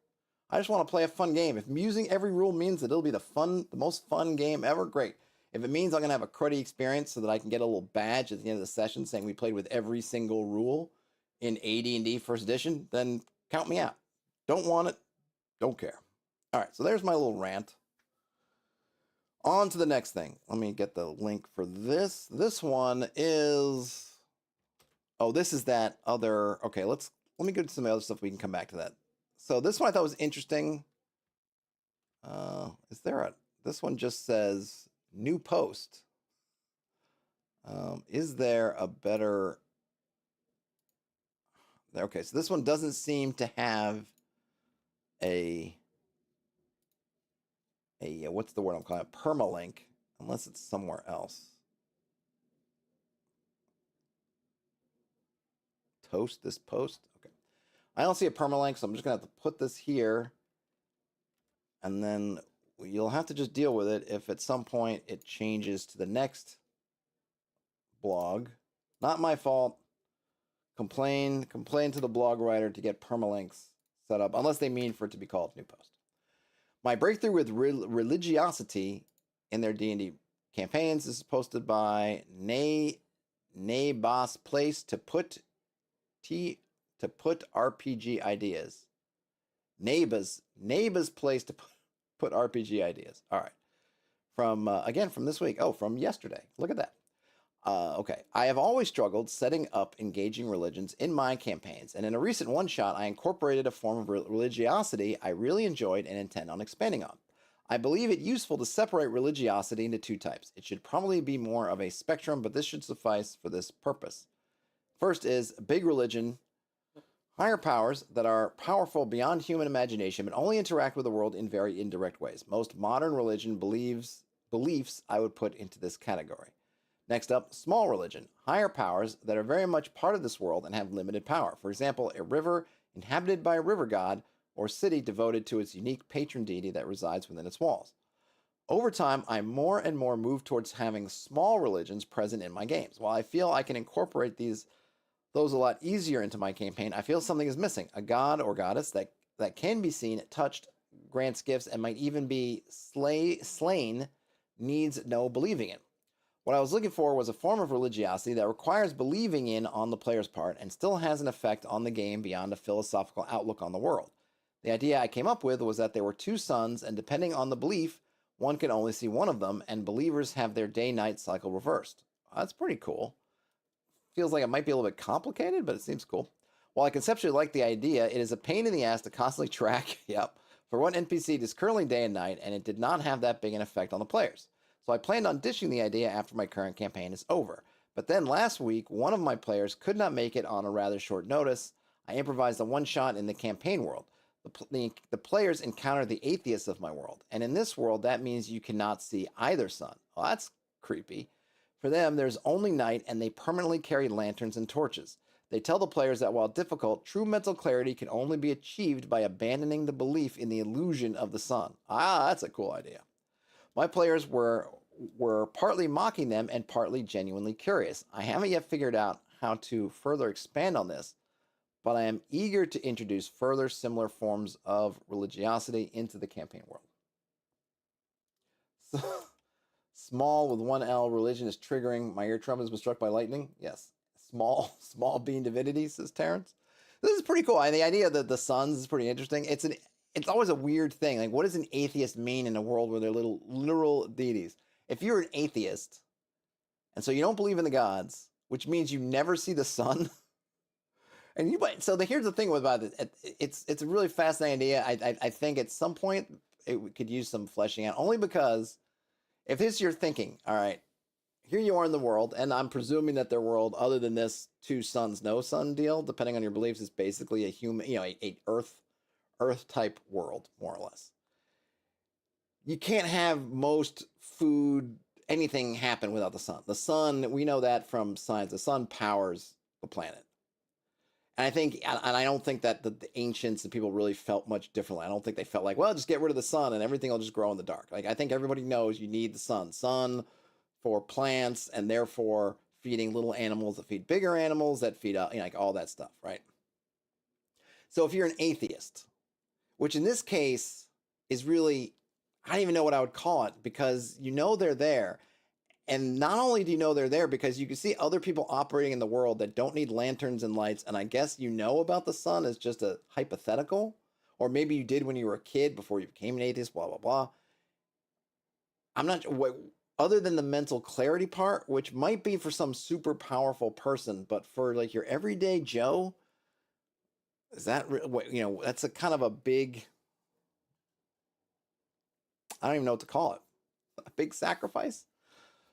Speaker 1: I just want to play a fun game. If using every rule means that it'll be the most fun game ever, great. If it means I'm going to have a cruddy experience so that I can get a little badge at the end of the session saying we played with every single rule in AD&D first edition, then count me out. Don't want it. Don't care. All right, so there's my little rant. On to the next thing. Let me get the link for this. This one is... Oh, this is that other... Okay, let me go to some other stuff. We can come back to that. So this one I thought was interesting. This one just says new post. Is there a better... Okay, so this one doesn't seem to have a what's the word I'm calling it? Permalink, unless it's somewhere else. Toast this post. Okay. I don't see a permalink, so I'm just going to have to put this here. And then you'll have to just deal with it if at some point it changes to the next blog. Not my fault. Complain to the blog writer to get permalinks set up, unless they mean for it to be called new post. My breakthrough with religiosity in their D&D campaigns is posted by Boss Place to put RPG ideas. Neighbors Place to put RPG ideas. All right. From again from this week. Oh, from yesterday. Look at that. Okay. I have always struggled setting up engaging religions in my campaigns, and in a recent one shot, I incorporated a form of religiosity I really enjoyed and intend on expanding on. I believe it useful to separate religiosity into two types. It should probably be more of a spectrum, but this should suffice for this purpose. First is big religion, higher powers that are powerful beyond human imagination, but only interact with the world in very indirect ways. Most modern religion beliefs I would put into this category. Next up, small religion, higher powers that are very much part of this world and have limited power. For example, a river inhabited by a river god or city devoted to its unique patron deity that resides within its walls. Over time, I more and more move towards having small religions present in my games. While I feel I can incorporate those a lot easier into my campaign, I feel something is missing. A god or goddess that can be seen, touched, grants gifts, and might even be slain needs no believing in. What I was looking for was a form of religiosity that requires believing in on the player's part and still has an effect on the game beyond a philosophical outlook on the world. The idea I came up with was that there were two suns, and depending on the belief, one can only see one of them, and believers have their day-night cycle reversed. That's pretty cool. Feels like it might be a little bit complicated, but it seems cool. While I conceptually like the idea, it is a pain in the ass to constantly track, for one NPC it is currently day and night, and it did not have that big an effect on the players. So I planned on ditching the idea after my current campaign is over. But then last week, one of my players could not make it on a rather short notice. I improvised a one-shot in the campaign world. The players encounter the atheists of my world. And in this world, that means you cannot see either sun. Well, that's creepy. For them, there's only night, and they permanently carry lanterns and torches. They tell the players that while difficult, true mental clarity can only be achieved by abandoning the belief in the illusion of the sun. That's a cool idea. My players were partly mocking them and partly genuinely curious. I haven't yet figured out how to further expand on this, but I am eager to introduce further similar forms of religiosity into the campaign world. So, small with one L, religion is triggering. My eardrum has been struck by lightning. Yes. Small being divinity, says Terrence. This is pretty cool. The idea that the suns is pretty interesting. It's always a weird thing. Like, what does an atheist mean in a world where they're little literal deities? If you're an atheist, and so you don't believe in the gods, which means you never see the sun, and here's the thing about it. It's a really fascinating idea. I think at some point it could use some fleshing out, only because if this you're thinking, all right, here you are in the world, and I'm presuming that their world, other than this two suns, no sun deal, depending on your beliefs, is basically a human, a Earth type world, more or less. You can't have most food, anything happen without the sun. The sun, we know that from science, the sun powers the planet. And I don't think that the ancients and people really felt much differently. I don't think they felt like, well, just get rid of the sun and everything will just grow in the dark. Like, I think everybody knows you need the sun. Sun for plants, and therefore feeding little animals that feed bigger animals that feed, like all that stuff, right? So if you're an atheist, which in this case is really, I don't even know what I would call it, because they're there. And not only do you know they're there, because you can see other people operating in the world that don't need lanterns and lights, and I guess about the sun as just a hypothetical, or maybe you did when you were a kid before you became an atheist, blah, blah, blah. I'm not sure, other than the mental clarity part, which might be for some super powerful person, but for like your everyday Joe, is that, that's a kind of a big, I don't even know what to call it. A big sacrifice?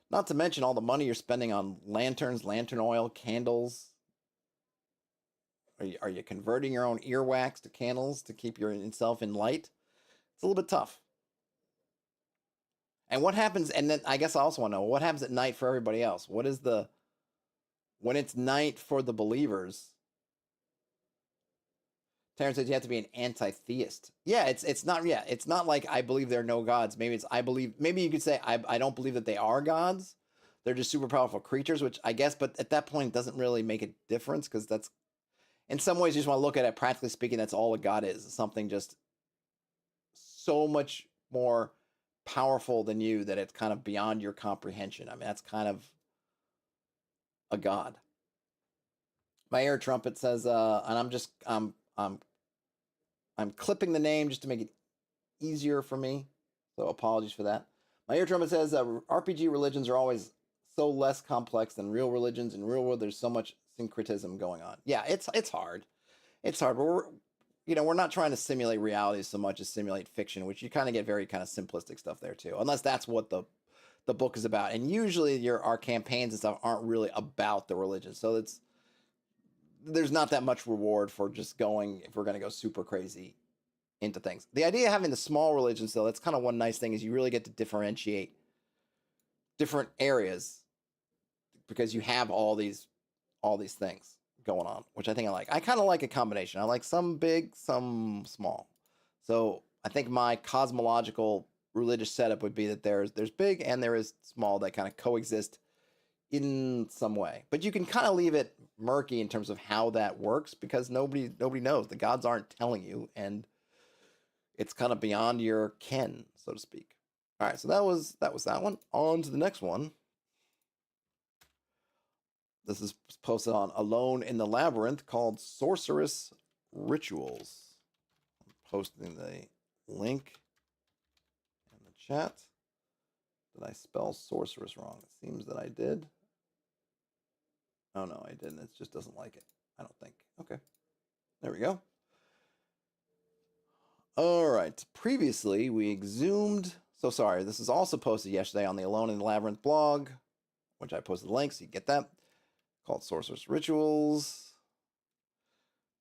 Speaker 1: Not to mention all the money you're spending on lanterns, lantern oil, candles. Are you converting your own earwax to candles to keep yourself in light? It's a little bit tough. And what happens, and then I guess I also want to know, what happens at night for everybody else? When it's night for the believers, Terrence says you have to be an anti-theist. Yeah, it's not like I believe there are no gods. Maybe you could say I don't believe that they are gods. They're just super powerful creatures, which I guess, but at that point it doesn't really make a difference, because that's, in some ways you just want to look at it, practically speaking, that's all a god is. Something just so much more powerful than you that it's kind of beyond your comprehension. I mean, that's kind of a god. My air trumpet says, and I'm clipping the name just to make it easier for me, so apologies for that. My ear trumpet says RPG religions are always so less complex than real religions. In real world, there's so much syncretism going on. Yeah, it's hard. It's hard, but we're not trying to simulate reality so much as simulate fiction, which you kind of get very kind of simplistic stuff there too, unless that's what the book is about. And usually our campaigns and stuff aren't really about the religion, so there's not that much reward for just going if we're going to go super crazy into things. The idea of having the small religions, though, that's kind of one nice thing, is you really get to differentiate different areas because you have all these things going on, which I think I like. I kind of like a combination. I like some big, some small. So I think my cosmological religious setup would be that there's big and there is small that kind of coexist in some way. But you can kind of leave it murky in terms of how that works because nobody knows. The gods aren't telling you, and it's kind of beyond your ken, so to speak. All right, so that was that one. On to the next one. This is posted on Alone in the Labyrinth, called Sorceress Rituals. I'm posting the link in the chat. Did I spell sorceress wrong? It seems that I did. Oh, no, I didn't. It just doesn't like it, I don't think. Okay, there we go. All right, previously we exhumed... So sorry, this is also posted yesterday on the Alone in the Labyrinth blog, which I posted the link so you get that. Called Sorceress Rituals.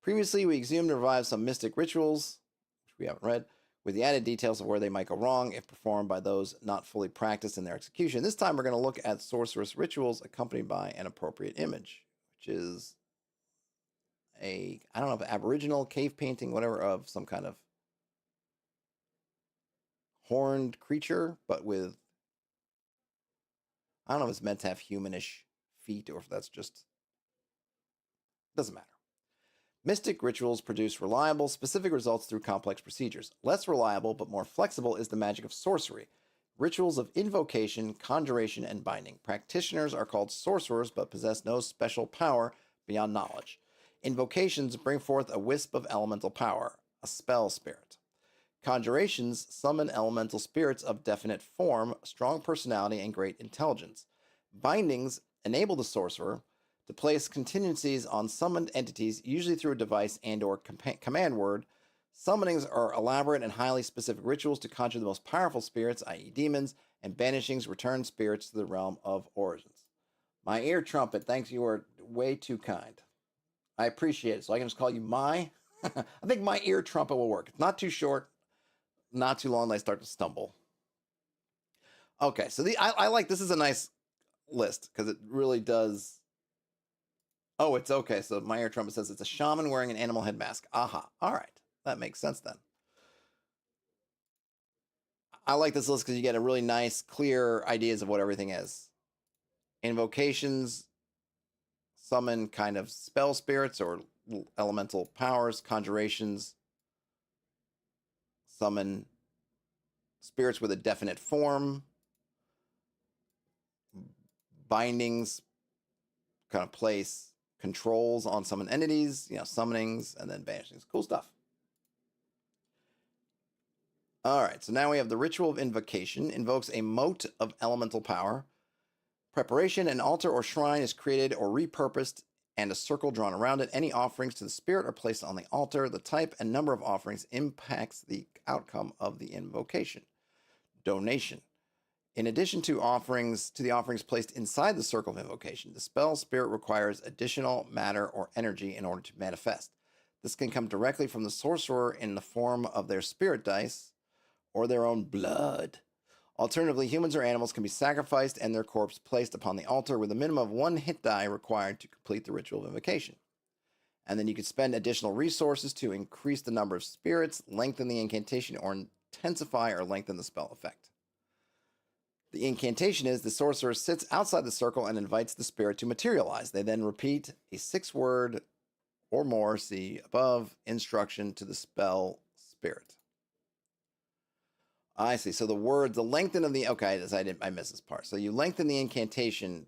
Speaker 1: Previously, we exhumed and revived some mystic rituals, which we haven't read, with the added details of where they might go wrong if performed by those not fully practiced in their execution. This time, we're going to look at sorceress rituals accompanied by an appropriate image, which is I don't know, aboriginal cave painting, whatever, of some kind of horned creature, but with, I don't know if it's meant to have humanish feet or if that's just, doesn't matter. Mystic rituals produce reliable, specific results through complex procedures. Less reliable, but more flexible, is the magic of sorcery. Rituals of invocation, conjuration, and binding. Practitioners are called sorcerers, but possess no special power beyond knowledge. Invocations bring forth a wisp of elemental power, a spell spirit. Conjurations summon elemental spirits of definite form, strong personality, and great intelligence. Bindings enable the sorcerer to place contingencies on summoned entities, usually through a device and or command word. Summonings are elaborate and highly specific rituals to conjure the most powerful spirits, i.e. demons, and banishings return spirits to the realm of origins. My ear trumpet, thanks, you are way too kind. I appreciate it. So I can just call you I think my ear trumpet will work. It's not too short, not too long, I start to stumble. Okay, so I like, this is a nice list because it really does. Oh, it's okay. So my ear trumpet says it's a shaman wearing an animal head mask. Aha. All right. That makes sense then. I like this list because you get a really nice, clear ideas of what everything is. Invocations summon kind of spell spirits or elemental powers. Conjurations summon spirits with a definite form. Bindings kind of place controls on summoned entities, summonings, and then banishings. Cool stuff. All right, so now we have the Ritual of Invocation. Invokes a mote of elemental power. Preparation, an altar or shrine is created or repurposed and a circle drawn around it. Any offerings to the spirit are placed on the altar. The type and number of offerings impacts the outcome of the invocation. Donation. In addition to the offerings placed inside the circle of invocation, the spell spirit requires additional matter or energy in order to manifest. This can come directly from the sorcerer in the form of their spirit dice or their own blood. Alternatively, humans or animals can be sacrificed and their corpse placed upon the altar with a minimum of 1 hit die required to complete the ritual of invocation. And then you can spend additional resources to increase the number of spirits, lengthen the incantation, or intensify or lengthen the spell effect. The incantation is the sorcerer sits outside the circle and invites the spirit to materialize. They then repeat a 6-word or more, see above, instruction to the spell spirit. I see. So the lengthen of the, okay, I missed this part. So you lengthen the incantation,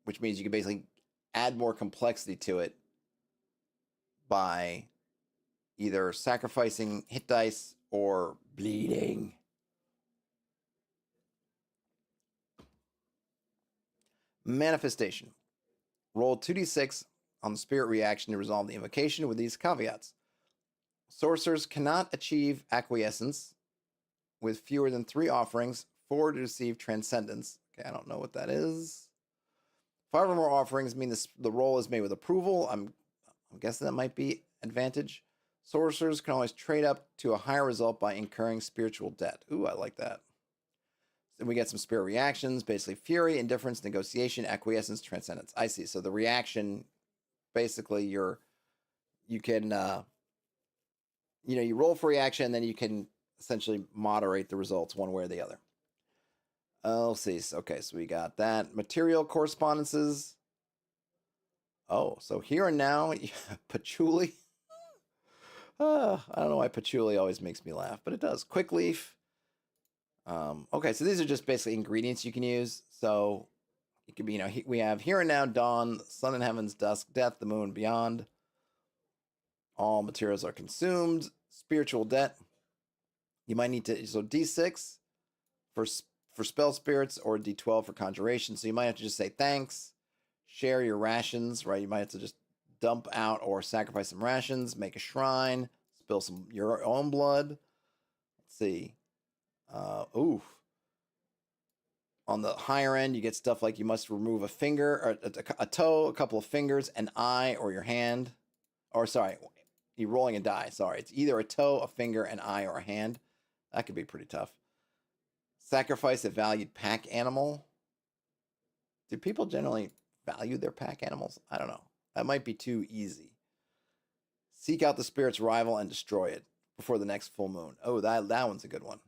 Speaker 1: which means you can basically add more complexity to it by either sacrificing hit dice or bleeding. Manifestation. Roll 2d6 on the spirit reaction to resolve the invocation with these caveats. Sorcerers cannot achieve acquiescence with fewer than 3 offerings, 4 to receive transcendence. Okay, I don't know what that is. 5 or more offerings mean the roll is made with approval. I'm guessing that might be advantage. Sorcerers can always trade up to a higher result by incurring spiritual debt. Ooh, I like that. Then we get some spirit reactions, basically fury, indifference, negotiation, acquiescence, transcendence. I see. So the reaction, basically, you can you roll for reaction, and then you can essentially moderate the results one way or the other. Let's see. Okay, so we got that. Material correspondences. Oh, so here and now, patchouli. I don't know why patchouli always makes me laugh, but it does. Quick leaf. Okay, so these are just basically ingredients you can use. So it could be, we have here and now, dawn, sun in heavens, dusk, death, the moon, beyond. All materials are consumed. Spiritual debt. You might need to, so D6 for spell spirits or D12 for conjuration. So you might have to just say thanks, share your rations, right? You might have to just dump out or sacrifice some rations, make a shrine, spill some your own blood. Let's see. On the higher end, you get stuff like you must remove a finger, or a toe, a couple of fingers, an eye, or your hand. Or sorry, you're rolling a die. Sorry, it's either a toe, a finger, an eye, or a hand. That could be pretty tough. Sacrifice a valued pack animal. Do people generally value their pack animals? I don't know. That might be too easy. Seek out the spirit's rival and destroy it before the next full moon. Oh, that one's a good one.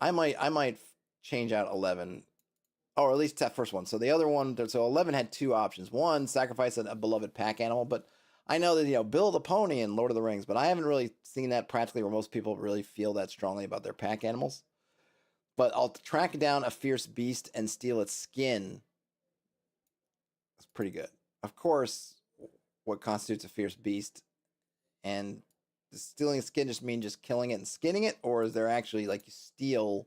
Speaker 1: I might change out 11, or at least that first one. So the other one, so 11 had 2 options. One, sacrifice a beloved pack animal, but I know that, build a pony in Lord of the Rings, but I haven't really seen that practically where most people really feel that strongly about their pack animals. But I'll track down a fierce beast and steal its skin. That's pretty good. Of course, what constitutes a fierce beast? And does stealing skin just mean just killing it and skinning it? Or is there actually, like, you steal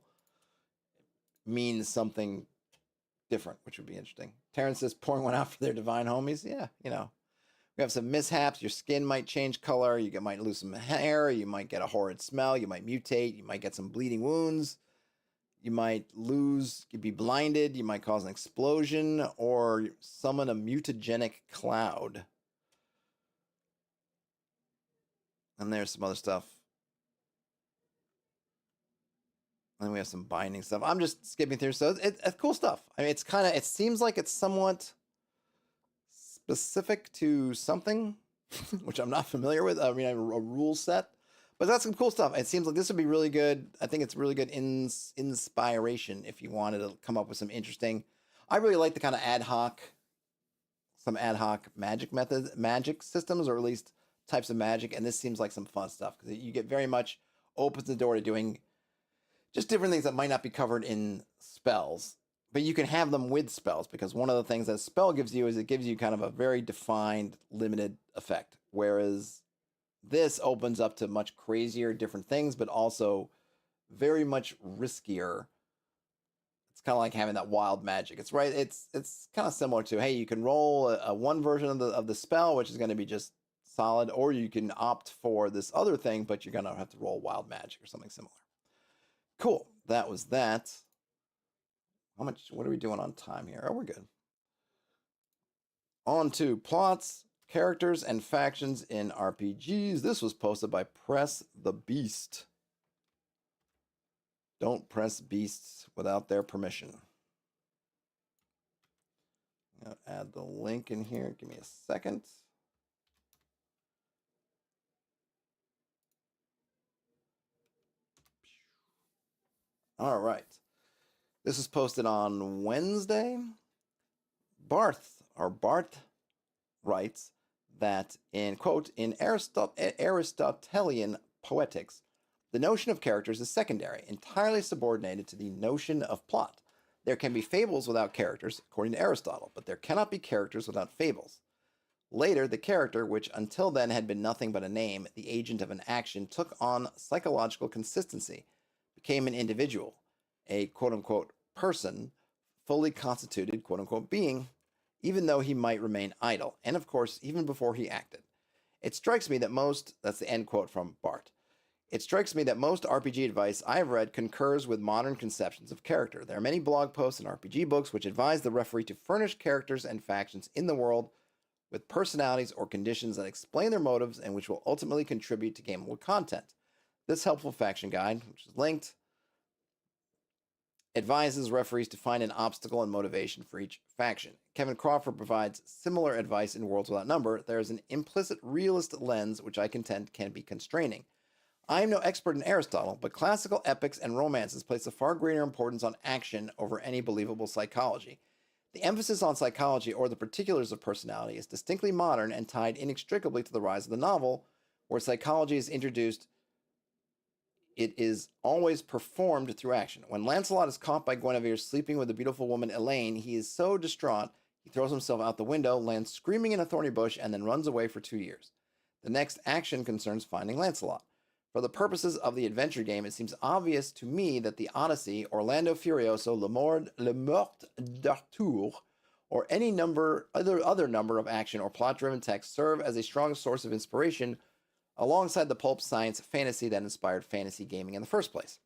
Speaker 1: means something different, which would be interesting. Terrence says pouring one out for their divine homies. Yeah, we have some mishaps. Your skin might change color. You might lose some hair. You might get a horrid smell. You might mutate. You might get some bleeding wounds. You might be blinded. You might cause an explosion or summon a mutagenic cloud. And there's some other stuff. And then we have some binding stuff. I'm just skipping through. So it's cool stuff. I mean, it seems like it's somewhat specific to something, which I'm not familiar with. I mean, a rule set. But that's some cool stuff. It seems like this would be really good. I think it's really good inspiration if you wanted to come up with some interesting. I really like the kind of ad hoc magic systems, or at least types of magic. And this seems like some fun stuff because you get very much opens the door to doing just different things that might not be covered in spells. But you can have them with spells, because one of the things that a spell gives you is it gives you kind of a very defined, limited effect. Whereas this opens up to much crazier, different things, but also very much riskier. It's kind of like having that wild magic. It's right. It's kind of similar to, hey, you can roll a one version of the spell, which is going to be just solid, or you can opt for this other thing, but you're going to have to roll wild magic or something similar. Cool. That was that. What are we doing on time here? Oh, we're good. On to plots, characters, and factions in RPGs. This was posted by Press the Beast. Don't press beasts without their permission. I'll add the link in here. Give me a second. All right. This is posted on Wednesday. Barth writes that in, quote, in Aristotelian poetics, the notion of characters is secondary, entirely subordinated to the notion of plot. There can be fables without characters, according to Aristotle, but there cannot be characters without fables. Later, the character, which until then had been nothing but a name, the agent of an action, took on psychological consistency, became an individual, a quote-unquote person, fully constituted quote-unquote being, even though he might remain idle, and of course, even before he acted. It strikes me that most, that's the end quote from Bart. It strikes me that most RPG advice I have read concurs with modern conceptions of character. There are many blog posts and RPG books which advise the referee to furnish characters and factions in the world with personalities or conditions that explain their motives and which will ultimately contribute to gameable content. This helpful faction guide, which is linked, advises referees to find an obstacle and motivation for each faction. Kevin Crawford provides similar advice in Worlds Without Number. There is an implicit realist lens which I contend can be constraining. I am no expert in Aristotle, but classical epics and romances place a far greater importance on action over any believable psychology. The emphasis on psychology or the particulars of personality is distinctly modern and tied inextricably to the rise of the novel, where psychology is introduced. It is always performed through action. When Lancelot is caught by Guinevere sleeping with the beautiful woman Elaine, he is so distraught, he throws himself out the window, lands screaming in a thorny bush, and then runs away for 2 years. The next action concerns finding Lancelot. For the purposes of the adventure game, it seems obvious to me that the Odyssey, Orlando Furioso, Le Mort d'Arthur, or any other number of action or plot-driven texts serve as a strong source of inspiration alongside the pulp science fantasy that inspired fantasy gaming in the first place,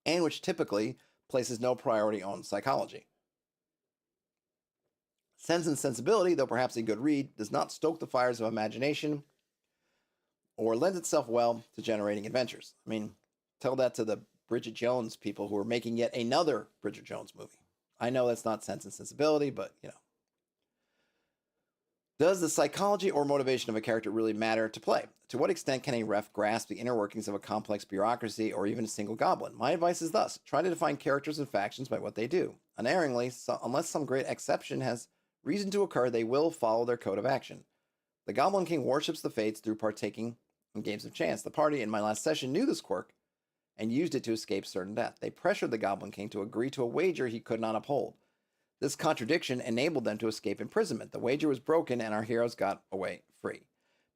Speaker 1: and which typically places no priority on psychology. Sense and Sensibility, though perhaps a good read, does not stoke the fires of imagination or lends itself well to generating adventures. I mean, tell that to the Bridget Jones people who are making yet another Bridget Jones movie. I know that's not Sense and Sensibility, but, you know. Does the psychology or motivation of a character really matter to play? To what extent can a ref grasp the inner workings of a complex bureaucracy or even a single goblin? My advice is thus: try to define characters and factions by what they do. Unerringly, unless some great exception has reason to occur, they will follow their code of action. The Goblin King worships the fates through partaking in games of chance. The party in my last session knew this quirk and used it to escape certain death. They pressured the Goblin King to agree to a wager he could not uphold. This contradiction enabled them to escape imprisonment. The wager was broken and our heroes got away free.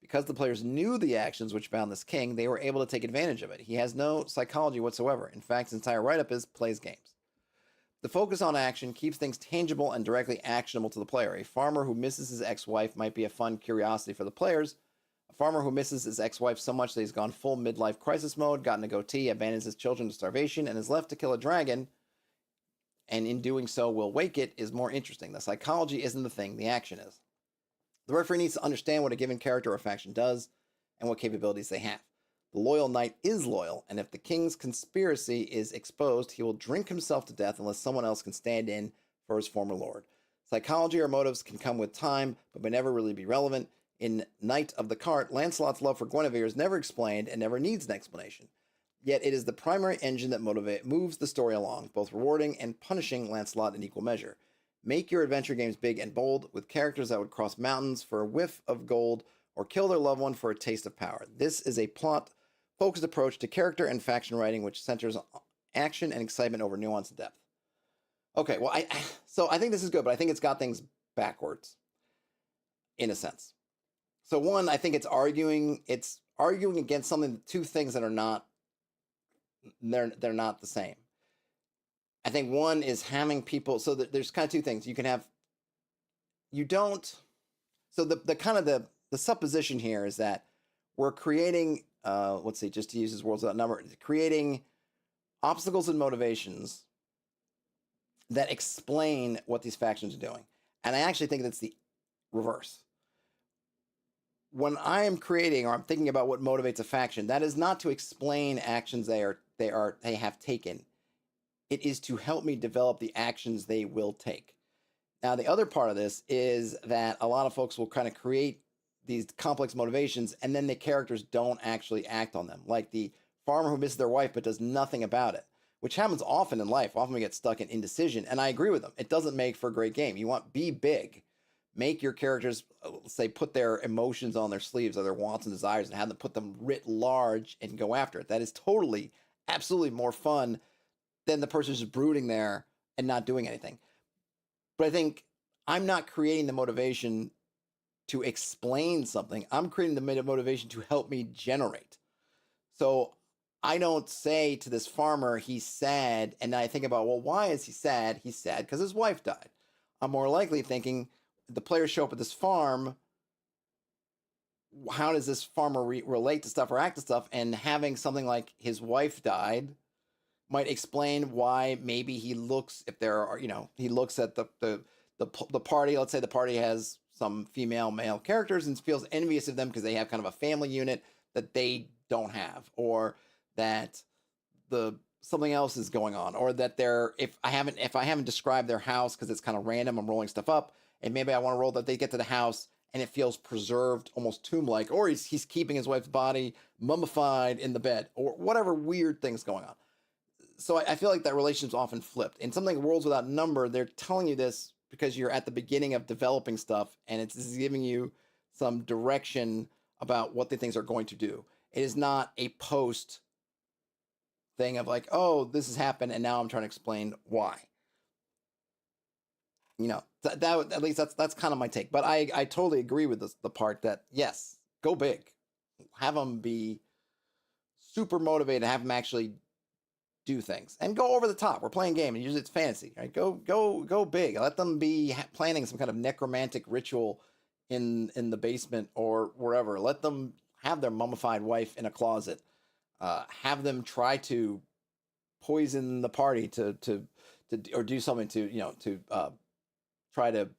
Speaker 1: Because the players knew the actions which bound this king, they were able to take advantage of it. He has no psychology whatsoever. In fact, his entire write-up is plays games. The focus on action keeps things tangible and directly actionable to the player. A farmer who misses his ex-wife might be a fun curiosity for the players. A farmer who misses his ex-wife so much that he's gone full midlife crisis mode, gotten a goatee, abandons his children to starvation, and is left to kill a dragon, and in doing so will wake it, is more interesting. The psychology isn't the thing, the action is. The referee needs to understand what a given character or faction does and what capabilities they have. The loyal knight is loyal, and if the king's conspiracy is exposed, he will drink himself to death unless someone else can stand in for his former lord. Psychology or motives can come with time, but may never really be relevant. In Knight of the Cart, Lancelot's love for Guinevere is never explained and never needs an explanation. Yet it is the primary engine that moves the story along, both rewarding and punishing Lancelot in equal measure. Make your adventure games big and bold, with characters that would cross mountains for a whiff of gold or kill their loved one for a taste of power. This is a plot-focused approach to character and faction writing which centers on action and excitement over nuance and depth. Okay, well, so I think this is good, but I think it's got things backwards, in a sense. So one, I think it's arguing against something, two things that are not, they're not the same. I think one is having people, so there's kind of two things. So the supposition here is that we're creating, let's see, just to use this Worlds Without Number, creating obstacles and motivations that explain what these factions are doing. And I actually think that's the reverse. When I am creating or I'm thinking about what motivates a faction, that is not to explain actions they have taken. It is to help me develop the actions they will take. Now, the other part of this is that a lot of folks will kind of create these complex motivations and then the characters don't actually act on them. Like the farmer who misses their wife but does nothing about it, which happens often in life. Often we get stuck in indecision, and I agree with them. It doesn't make for a great game. You want be big. Make your characters, say, put their emotions on their sleeves or their wants and desires and have them put them writ large and go after it. That is totally, absolutely more fun than the person just brooding there and not doing anything. But I think I'm not creating the motivation to explain something. I'm creating the motivation to help me generate. So I don't say to this farmer he's sad, and then I think about, well, why is he sad? He's sad because his wife died. I'm more likely thinking the players show up at this farm. How does this farmer relate to stuff or act to stuff? And having something like his wife died might explain why maybe he looks, if there are, he looks at the party. Let's say the party has some female male characters and feels envious of them because they have kind of a family unit that they don't have, or that the something else is going on, or that they're, if I haven't described their house because it's kind of random, I'm rolling stuff up, and maybe I want to roll that they get to the house and it feels preserved, almost tomb-like, or he's keeping his wife's body mummified in the bed, or whatever weird thing's going on. So I feel like that relationship's often flipped. In something like Worlds Without Number, they're telling you this because you're at the beginning of developing stuff, and it's giving you some direction about what the things are going to do. It is not a post thing of like, oh, this has happened, and now I'm trying to explain why. That at least that's kind of my take. But I totally agree with the part that, yes, go big, have them be super motivated, have them actually do things, and go over the top. We're playing a game, and usually it's fantasy, right? Go big. Let them be planning some kind of necromantic ritual in the basement or wherever. Let them have their mummified wife in a closet. Have them try to poison the party to or do something to try to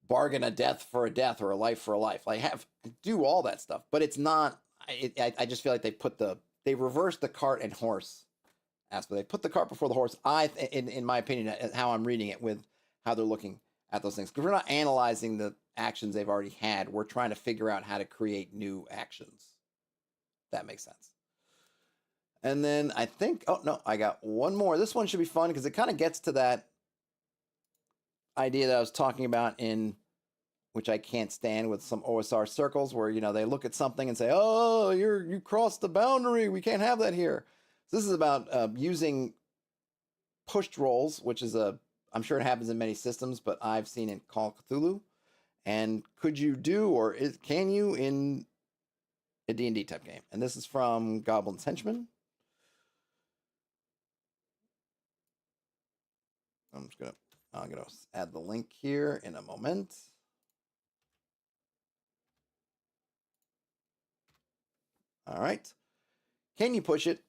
Speaker 1: bargain a death for a death or a life for a life. Like, do all that stuff, but it's not. I just feel like they reversed the cart and horse aspect. They put the cart before the horse. In my opinion, how I'm reading it with how they're looking at those things, because we're not analyzing the actions they've already had. We're trying to figure out how to create new actions. That makes sense. And then I think, oh no, I got one more. This one should be fun because it kind of gets to that idea that I was talking about, in which I can't stand with some OSR circles, where they look at something and say, "Oh, you crossed the boundary. We can't have that here." So this is about using pushed rolls, which is I'm sure it happens in many systems, but I've seen it in Call of Cthulhu. And could you do, or can you in a D&D type game? And this is from Goblin's Henchman. I'm gonna add the link here in a moment. All right. Can you push it?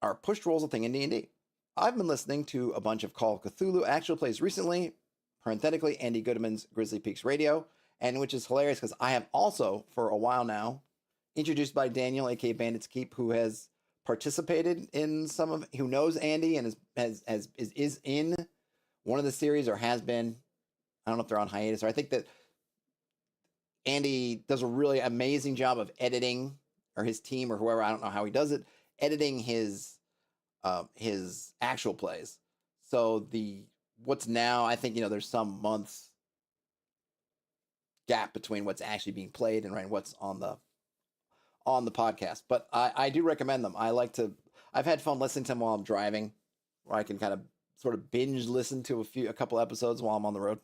Speaker 1: Are pushed rolls a thing in D&D? I've been listening to a bunch of Call of Cthulhu actual plays recently, parenthetically, Andy Goodman's Grizzly Peaks Radio, and which is hilarious because I have also, for a while now, introduced by Daniel, aka Bandits Keep, who has participated in who knows Andy and is in one of the series, or has been. I don't know if they're on hiatus, or I think that Andy does a really amazing job of editing, or his team, or whoever, I don't know how he does it, editing his actual plays. So what's now, I think, there's some months gap between what's actually being played and what's on the podcast. But I do recommend them. I've had fun listening to them while I'm driving, where I can kind of sort of binge listen to a couple episodes while I'm on the road.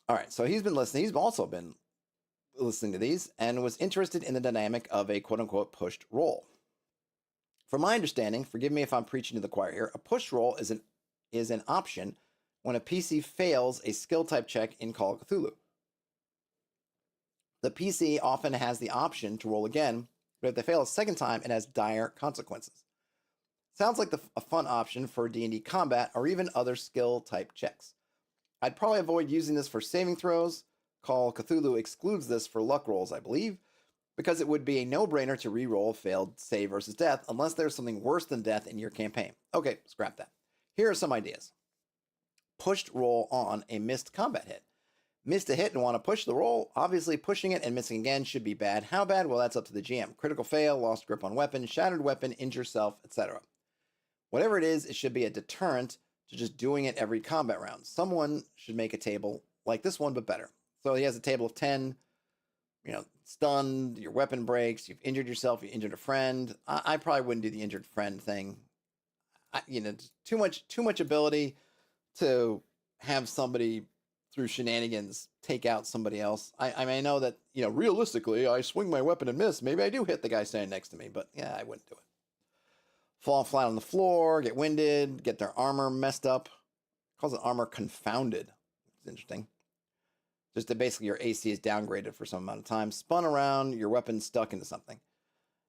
Speaker 1: All right, so he's been listening. He's also been listening to these and was interested in the dynamic of a quote-unquote pushed roll. From my understanding, forgive me if I'm preaching to the choir here, a push roll is an option when a PC fails a skill type check in Call of Cthulhu. The PC often has the option to roll again, but if they fail a second time, it has dire consequences. Sounds like a fun option for D&D combat or even other skill type checks. I'd probably avoid using this for saving throws. Call of Cthulhu excludes this for luck rolls, I believe, because it would be a no-brainer to re-roll a failed save versus death unless there's something worse than death in your campaign. Okay, scrap that. Here are some ideas. Pushed roll on a missed combat hit. Missed a hit and want to push the roll. Obviously, pushing it and missing again should be bad. How bad? Well, that's up to the GM. Critical fail, lost grip on weapon, shattered weapon, injure self, etc. Whatever it is, it should be a deterrent to just doing it every combat round. Someone should make a table like this one, but better. So he has a table of 10, stunned, your weapon breaks, you've injured yourself, you injured a friend. I probably wouldn't do the injured friend thing. Too much ability to have somebody through shenanigans, take out somebody else. I mean, I know that, realistically, I swing my weapon and miss. Maybe I do hit the guy standing next to me, but yeah, I wouldn't do it. Fall flat on the floor, get winded, get their armor messed up. Calls it armor confounded. It's interesting. Just that basically your AC is downgraded for some amount of time. Spun around, your weapon stuck into something.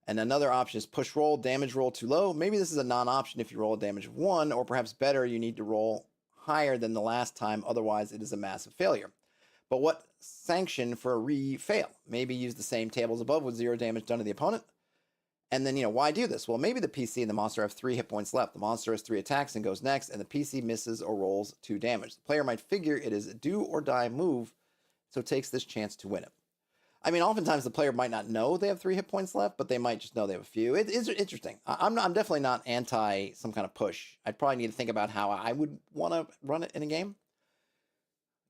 Speaker 1: And another option is push roll, damage roll too low. Maybe this is a non-option if you roll a damage of 1, or perhaps better, you need to roll higher than the last time, otherwise it is a massive failure. But what sanction for a re-fail? Maybe use the same tables above with 0 damage done to the opponent. And then, why do this? Well, maybe the PC and the monster have 3 hit points left. The monster has 3 attacks and goes next, and the PC misses or rolls 2 damage. The player might figure it is a do or die move, so takes this chance to win it. I mean, oftentimes the player might not know they have 3 hit points left, but they might just know they have a few. It's interesting. I'm definitely not anti some kind of push. I'd probably need to think about how I would want to run it in a game.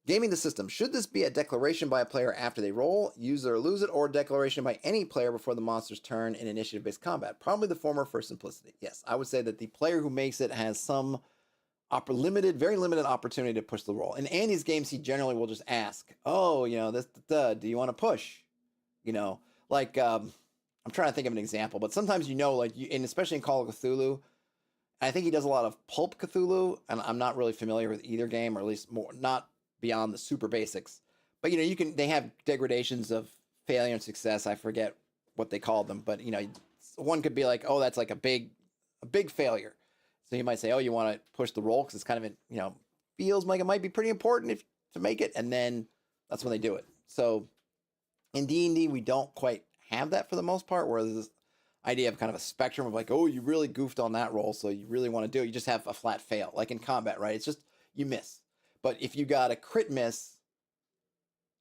Speaker 1: Gaming the system. Should this be a declaration by a player after they roll, use it or lose it, or a declaration by any player before the monster's turn in initiative-based combat? Probably the former for simplicity. Yes, I would say that the player who makes it has some very limited opportunity to push the roll. In Andy's games, he generally will just ask, do you want to push? I'm trying to think of an example, but sometimes and especially in Call of Cthulhu, I think he does a lot of pulp Cthulhu, and I'm not really familiar with either game, or at least not beyond the super basics. But they have degradations of failure and success. I forget what they call them, but one could be like, oh, that's like a big failure. So you might say, oh, you want to push the roll because it's kind of feels like it might be pretty important to make it, and then that's when they do it. So in D&D, we don't quite have that for the most part, where there's this idea of kind of a spectrum of like, oh, you really goofed on that roll, so you really want to do it. You just have a flat fail, like in combat, right? It's just you miss. But if you got a crit miss,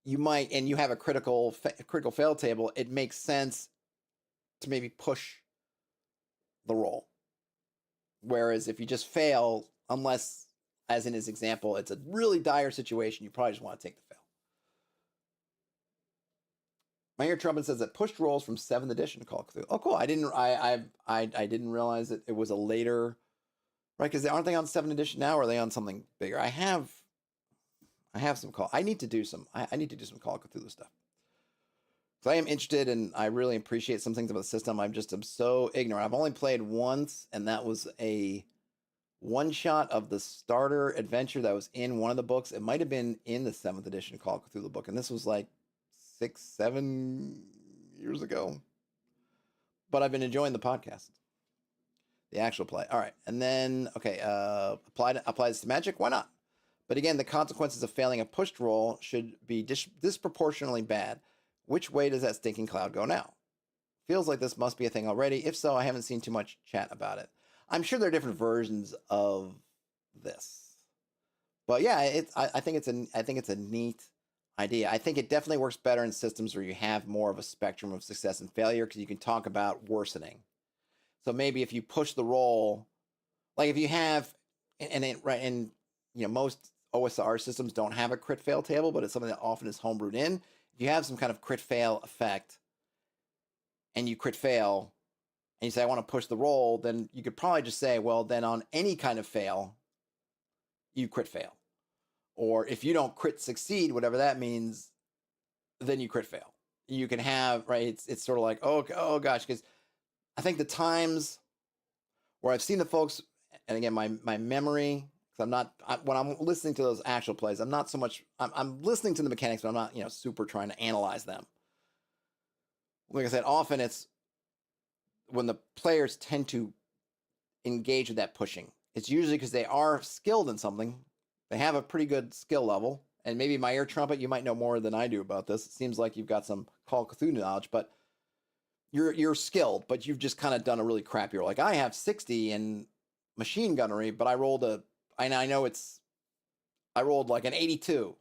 Speaker 1: you might, and you have a critical fail table, it makes sense to maybe push the roll. Whereas if you just fail, unless, as in his example, it's a really dire situation, you probably just want to take the fail. My ear trumpet says that pushed rolls from 7th edition Call of Cthulhu. Oh, cool! I didn't realize that it was a later, right? Because aren't they on 7th edition now, or are they on something bigger? I have some call. I need to do some Call of Cthulhu stuff. So I am interested, and I really appreciate some things about the system. I'm so ignorant. I've only played once, and that was a one-shot of the starter adventure that was in one of the books. It might have been in the 7th edition Call of Cthulhu book, and this was like 6-7 years ago. But I've been enjoying the podcast, the actual play. All right, and then apply this to Magic. Why not? But again, the consequences of failing a pushed roll should be disproportionately bad. Which way does that stinking cloud go now? Feels like this must be a thing already. If so, I haven't seen too much chat about it. I'm sure there are different versions of this, but yeah, I think it's a neat idea. I think it definitely works better in systems where you have more of a spectrum of success and failure, because you can talk about worsening. So maybe if you push the roll, like if you have, most OSR systems don't have a crit fail table, but it's something that often is homebrewed in. If you have some kind of crit fail effect and you crit fail and you say, I want to push the roll, then you could probably just say, well, then on any kind of fail, you crit fail. Or if you don't crit succeed, whatever that means, then you crit fail. You can have, right, it's sort of like, oh gosh, because I think the times where I've seen the folks, and again, my memory, because when I'm listening to those actual plays, I'm not so much, I'm listening to the mechanics, but I'm not, super trying to analyze them. Like I said, often it's when the players tend to engage with that pushing. It's usually because they are skilled in something. They have a pretty good skill level. And maybe my ear trumpet, you might know more than I do about this. It seems like you've got some Call of Cthulhu knowledge, but you're skilled, but you've just kind of done a really crappy roll. Like I have 60 in machine gunnery, but I rolled I rolled like an 82.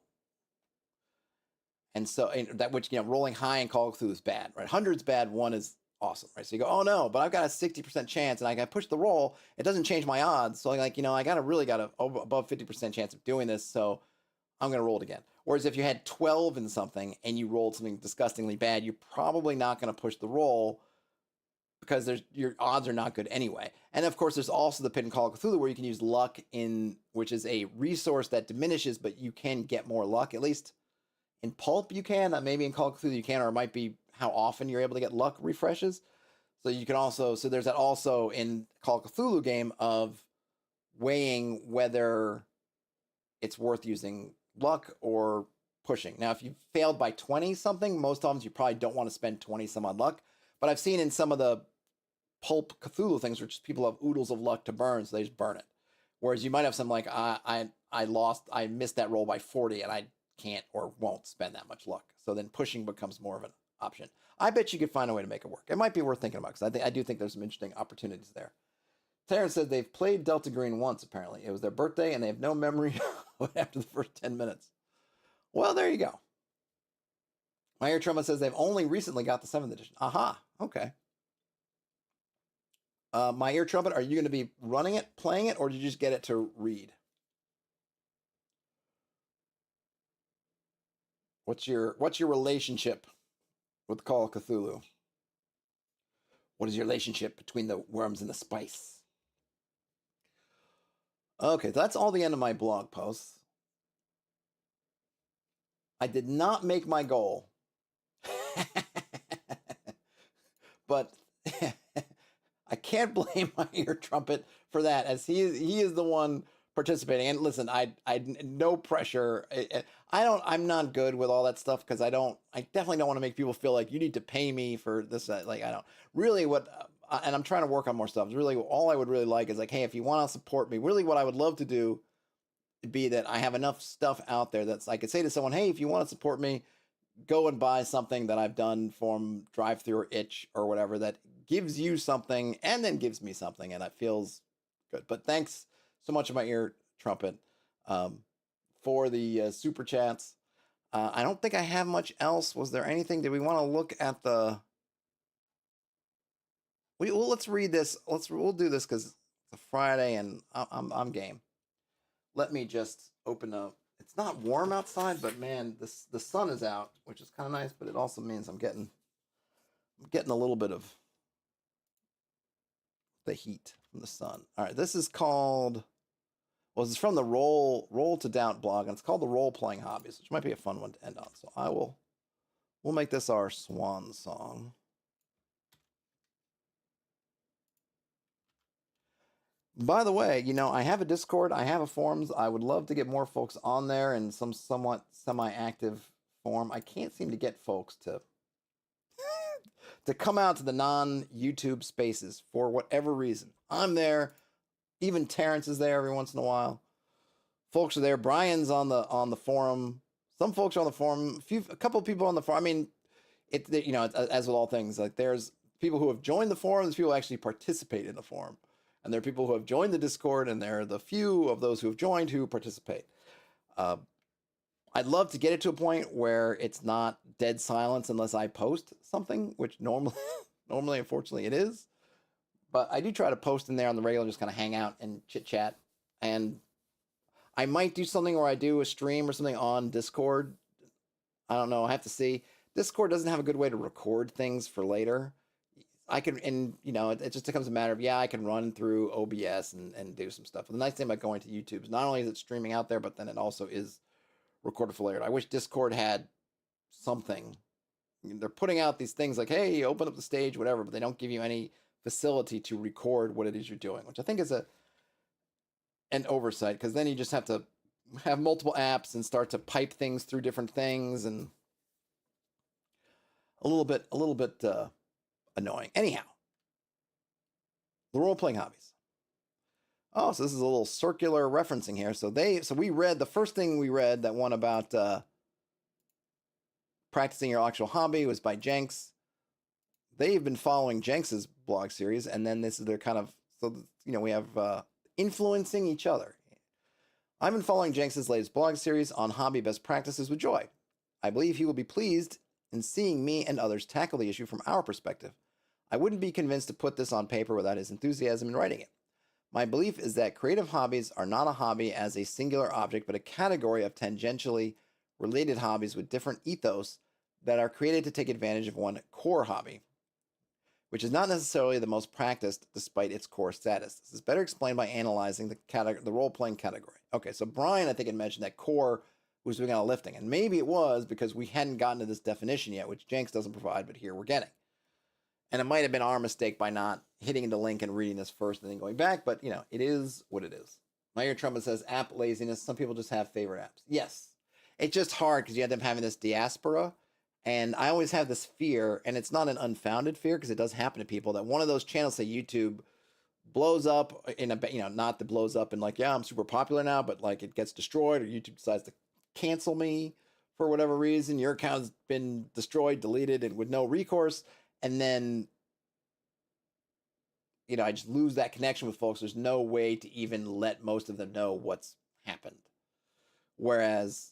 Speaker 1: And so rolling high in Call of Cthulhu is bad, right? 100's bad, 1 is awesome, right? So you go, oh no, but I've got a 60% chance and I can push the roll. It doesn't change my odds. So I got a above 50% chance of doing this. So I'm going to roll it again. Whereas if you had 12 in something and you rolled something disgustingly bad, you're probably not going to push the roll because your odds are not good anyway. And of course, there's also the pit in Call of Cthulhu where you can use luck which is a resource that diminishes, but you can get more luck. At least in Pulp you can. Maybe in Call of Cthulhu you can, or it might be how often you're able to get luck refreshes. So you can also, so there's that also in Call of Cthulhu game of weighing whether it's worth using luck or pushing. Now, if you failed by 20 something, most times you probably don't want to spend 20 some odd luck. But I've seen in some of the Pulp Cthulhu things where just people have oodles of luck to burn, so they just burn it. Whereas you might have something like, I missed that roll by 40 and I can't or won't spend that much luck. So then pushing becomes more of an option. I bet you could find a way to make it work. It might be worth thinking about, because I do think there's some interesting opportunities there. Terrence said they've played Delta Green once, apparently. It was their birthday, and they have no memory after the first 10 minutes. Well, there you go. My Ear Trumpet says they've only recently got the 7th edition. Aha, okay. My Ear Trumpet, are you going to be running it, playing it, or did you just get it to read? What's your relationship with Call of Cthulhu? What is your relationship between the worms and the spice? Okay, that's all the end of my blog posts. I did not make my goal. But I can't blame my Ear Trumpet for that, as he is the one participating. And listen, I no pressure. I'm not good with all that stuff, because I definitely don't want to make people feel like you need to pay me for this. Like, I don't really and I'm trying to work on more stuff. Really, all I would really like is like, hey, if you want to support me, really what I would love to do would be that I have enough stuff out there that's I could say to someone, hey, if you want to support me, go and buy something that I've done from Drive-Thru or Itch or whatever that gives you something and then gives me something, and that feels good. But thanks so much of my Ear Trumpet for the super chats. I don't think I have much else. Was there anything? Did we want to look at the? Let's read this. We'll do this because it's a Friday and I'm game. Let me just open up. It's not warm outside, but man, the sun is out, which is kind of nice. But it also means I'm getting a little bit of the heat from the sun. All right, this is called. Well, this is from the Roll to Doubt blog, and it's called the Role Playing Hobbies, which might be a fun one to end on. So we'll make this our swan song. By the way, I have a Discord, I have a forums. I would love to get more folks on there in some somewhat semi-active form. I can't seem to get folks to come out to the non-YouTube spaces for whatever reason. I'm there. Even Terrence is there every once in a while. Folks are there. Brian's on the forum. Some folks are on the forum. A couple of people on the forum. I mean, as with all things, like there's people who have joined the forum. There's people who actually participate in the forum. And there are people who have joined the Discord, and there are the few of those who have joined who participate. I'd love to get it to a point where it's not dead silence unless I post something, which normally, unfortunately, it is. But I do try to post in there on the regular, just kind of hang out and chit chat. And I might do something where I do a stream or something on Discord. I don't know. I have to see. Discord doesn't have a good way to record things for later. I can, and it just becomes a matter of, I can run through OBS and do some stuff. But the nice thing about going to YouTube is not only is it streaming out there, but then it also is recorded for later. I wish Discord had something. They're putting out these things like, hey, open up the stage, whatever, but they don't give you any facility to record what it is you're doing, which I think is an oversight, because then you just have to have multiple apps and start to pipe things through different things, and a little bit annoying. Anyhow, the role-playing hobbies. Oh, so this is a little circular referencing here. So we read the first thing we read, that one about practicing your actual hobby, was by Jenks. They've been following Jenks's blog series, and then this is their kind of, so we have influencing each other. I've been following Jenks's latest blog series on hobby best practices with joy. I believe he will be pleased in seeing me and others tackle the issue from our perspective. I wouldn't be convinced to put this on paper without his enthusiasm in writing it. My belief is that creative hobbies are not a hobby as a singular object, but a category of tangentially related hobbies with different ethos that are created to take advantage of one core hobby. which is not necessarily the most practiced despite its core status. This is better explained by analyzing the role-playing category. Okay, so Brian, I think, had mentioned that core was doing all the lifting, and maybe it was because we hadn't gotten to this definition yet, which Jenks doesn't provide, but here we're getting. And it might have been our mistake by not hitting the link and reading this first and then going back, but, it is what it is. My ear trumpet says app laziness. Some people just have favorite apps. Yes. It's just hard because you end up having this diaspora. And I always have this fear, and it's not an unfounded fear because it does happen to people, that one of those channels, say YouTube, blows up in a, not that blows up and like, yeah, I'm super popular now, but like it gets destroyed or YouTube decides to cancel me for whatever reason. Your account's been destroyed, deleted, and with no recourse. And then, I just lose that connection with folks. There's no way to even let most of them know what's happened. Whereas,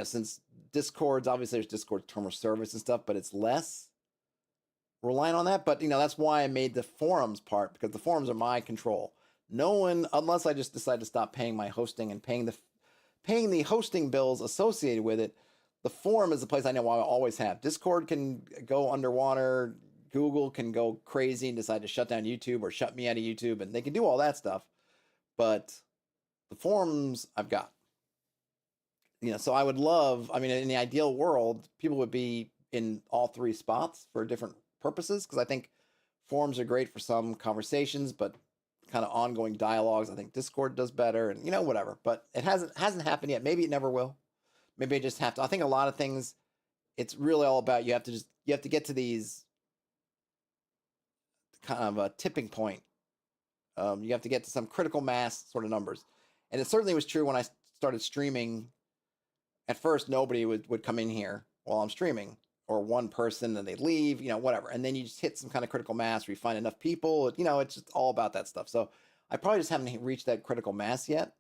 Speaker 1: since Discord's, obviously there's Discord term of service and stuff, but it's less relying on that. But, that's why I made the forums part, because the forums are my control. No one, unless I just decide to stop paying my hosting and paying the hosting bills associated with it, the forum is the place I know I'll always have. Discord can go underwater. Google can go crazy and decide to shut down YouTube or shut me out of YouTube, and they can do all that stuff. But the forums I've got. So I would love, in the ideal world, people would be in all three spots for different purposes, because I think forums are great for some conversations, but kind of ongoing dialogues, I think Discord does better, and whatever. But it hasn't happened yet. Maybe it never will. Maybe I just have to. I think a lot of things, it's really all about you have to get to these kind of a tipping point. You have to get to some critical mass sort of numbers, and it certainly was true when I started streaming. At first, nobody would come in here while I'm streaming, or one person, and they'd leave, whatever. And then you just hit some kind of critical mass where you find enough people. It's just all about that stuff. So I probably just haven't reached that critical mass yet.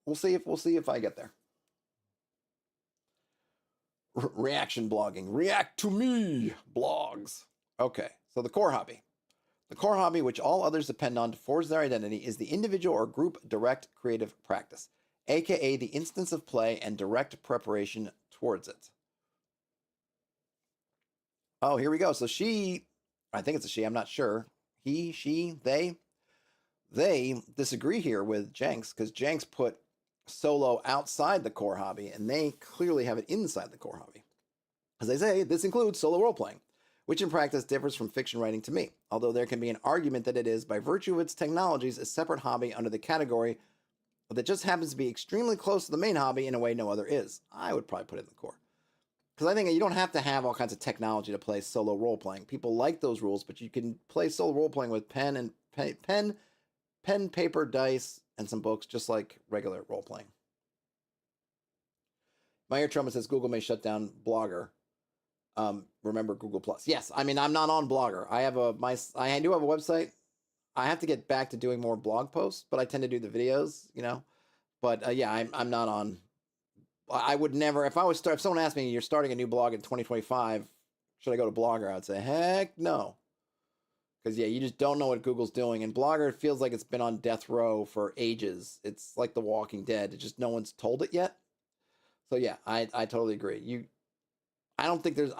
Speaker 1: We'll see if I get there. Reaction blogging. React to me blogs. Okay, so the core hobby. The core hobby, which all others depend on to forge their identity, is the individual or group direct creative practice, aka the instance of play and direct preparation towards it. Oh, here we go. So I think it's a she, I'm not sure. He, she, they disagree here with Jenks, because Jenks put solo outside the core hobby, and they clearly have it inside the core hobby. As they say, this includes solo role-playing, which in practice differs from fiction writing to me, although there can be an argument that it is, by virtue of its technologies, a separate hobby under the category that just happens to be extremely close to the main hobby in a way no other is. I would probably put it in the core. Because I think you don't have to have all kinds of technology to play solo role-playing. People like those rules, but you can play solo role-playing with pen, paper, dice, and some books, just like regular role-playing. My ear trumpet says Google may shut down Blogger. Remember Google Plus. Yes, I'm not on Blogger. I do have a website. I have to get back to doing more blog posts, but I tend to do the videos, But I'm not on. I would never, if someone asked me, you're starting a new blog in 2025, should I go to Blogger? I'd say, heck no. Because you just don't know what Google's doing. And Blogger feels like it's been on death row for ages. It's like The Walking Dead. It's just no one's told it yet. So yeah, I totally agree. I don't think there's,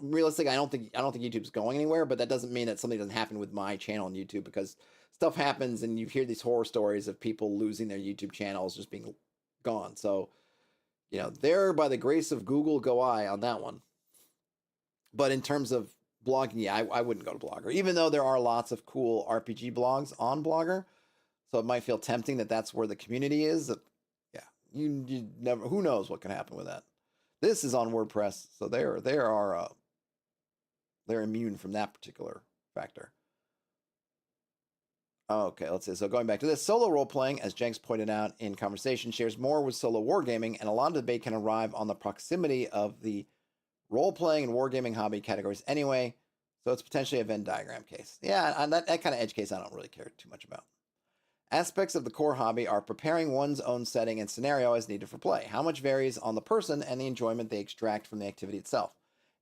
Speaker 1: realistically, I don't think YouTube's going anywhere, but that doesn't mean that something doesn't happen with my channel on YouTube, because stuff happens and you hear these horror stories of people losing their YouTube channels, just being gone. So, there, by the grace of Google, go I on that one. But in terms of blogging, I wouldn't go to Blogger, even though there are lots of cool RPG blogs on Blogger. So it might feel tempting that that's where the community is. You never, who knows what can happen with that. This is on WordPress, so they're immune from that particular factor. Okay, let's see. So going back to this, solo role-playing, as Jenks pointed out in conversation, shares more with solo wargaming, and a lot of debate can arrive on the proximity of the role-playing and wargaming hobby categories anyway, so it's potentially a Venn diagram case. Yeah, and that kind of edge case I don't really care too much about. Aspects of the core hobby are preparing one's own setting and scenario as needed for play. How much varies on the person and the enjoyment they extract from the activity itself.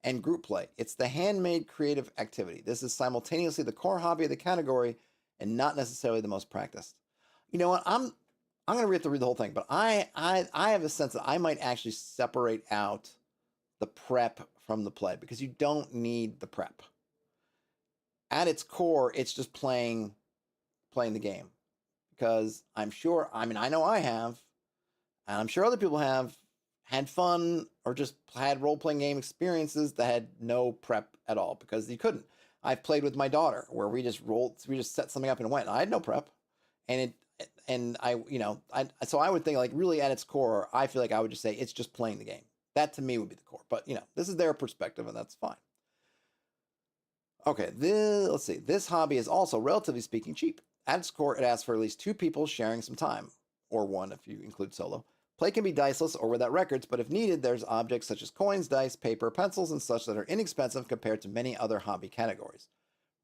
Speaker 1: And group play. It's the handmade creative activity. This is simultaneously the core hobby of the category and not necessarily the most practiced. You know what? I'm going to read the whole thing, but I have a sense that I might actually separate out the prep from the play, because you don't need the prep. At its core, it's just playing the game. Because I'm sure, I mean, I know I have, and I'm sure other people have had fun or just had role-playing game experiences that had no prep at all, because you couldn't. I've played with my daughter where we just set something up and went. I had no prep, and so I would think, like, really at its core, I feel like I would just say it's just playing the game. That to me would be the core. But this is their perspective, and that's fine. Okay, let's see. This hobby is also, relatively speaking, cheap. At its core, it asks for at least 2 people sharing some time, or 1 if you include solo. Play can be diceless or without records, but if needed, there's objects such as coins, dice, paper, pencils, and such that are inexpensive compared to many other hobby categories.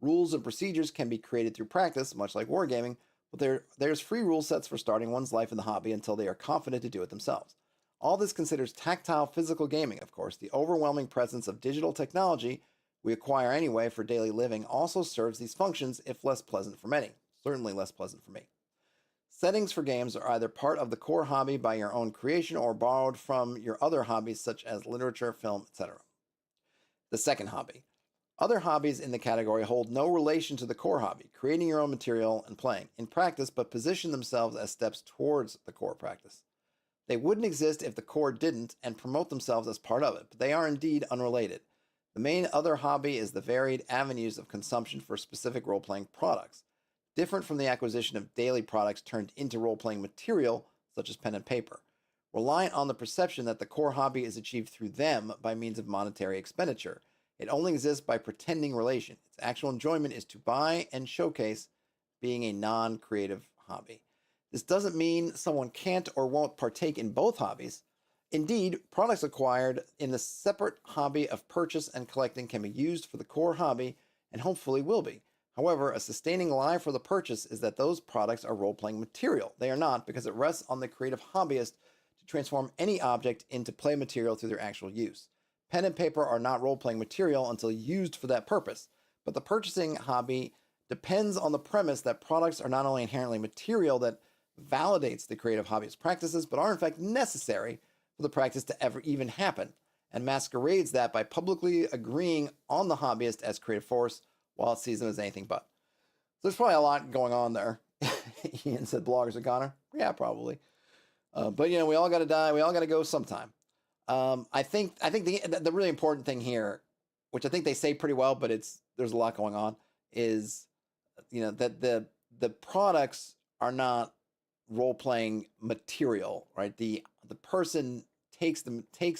Speaker 1: Rules and procedures can be created through practice, much like wargaming, but there's free rule sets for starting one's life in the hobby until they are confident to do it themselves. All this considers tactile physical gaming, of course. The overwhelming presence of digital technology we acquire anyway for daily living also serves these functions, if less pleasant for many. Certainly less pleasant for me. Settings for games are either part of the core hobby by your own creation or borrowed from your other hobbies such as literature, film, etc. The second hobby. Other hobbies in the category hold no relation to the core hobby, creating your own material and playing in practice, but position themselves as steps towards the core practice. They wouldn't exist if the core didn't and promote themselves as part of it, but they are indeed unrelated. The main other hobby is the varied avenues of consumption for specific role-playing products, different from the acquisition of daily products turned into role-playing material, such as pen and paper, reliant on the perception that the core hobby is achieved through them by means of monetary expenditure. It only exists by pretending relation. Its actual enjoyment is to buy and showcase, being a non-creative hobby. This doesn't mean someone can't or won't partake in both hobbies. Indeed, products acquired in the separate hobby of purchase and collecting can be used for the core hobby, and hopefully will be. However, a sustaining lie for the purchase is that those products are role-playing material. They are not, because it rests on the creative hobbyist to transform any object into play material through their actual use. Pen and paper are not role-playing material until used for that purpose, but the purchasing hobby depends on the premise that products are not only inherently material that validates the creative hobbyist practices, but are in fact necessary for the practice to ever even happen, and masquerades that by publicly agreeing on the hobbyist as creative force, while it sees them as anything but. So there's probably a lot going on there. Ian said, bloggers are goner. Yeah, probably. But we all got to die. We all got to go sometime. I think the really important thing here, which I think they say pretty well, but there's a lot going on, is that the products are not role-playing material, right? The person takes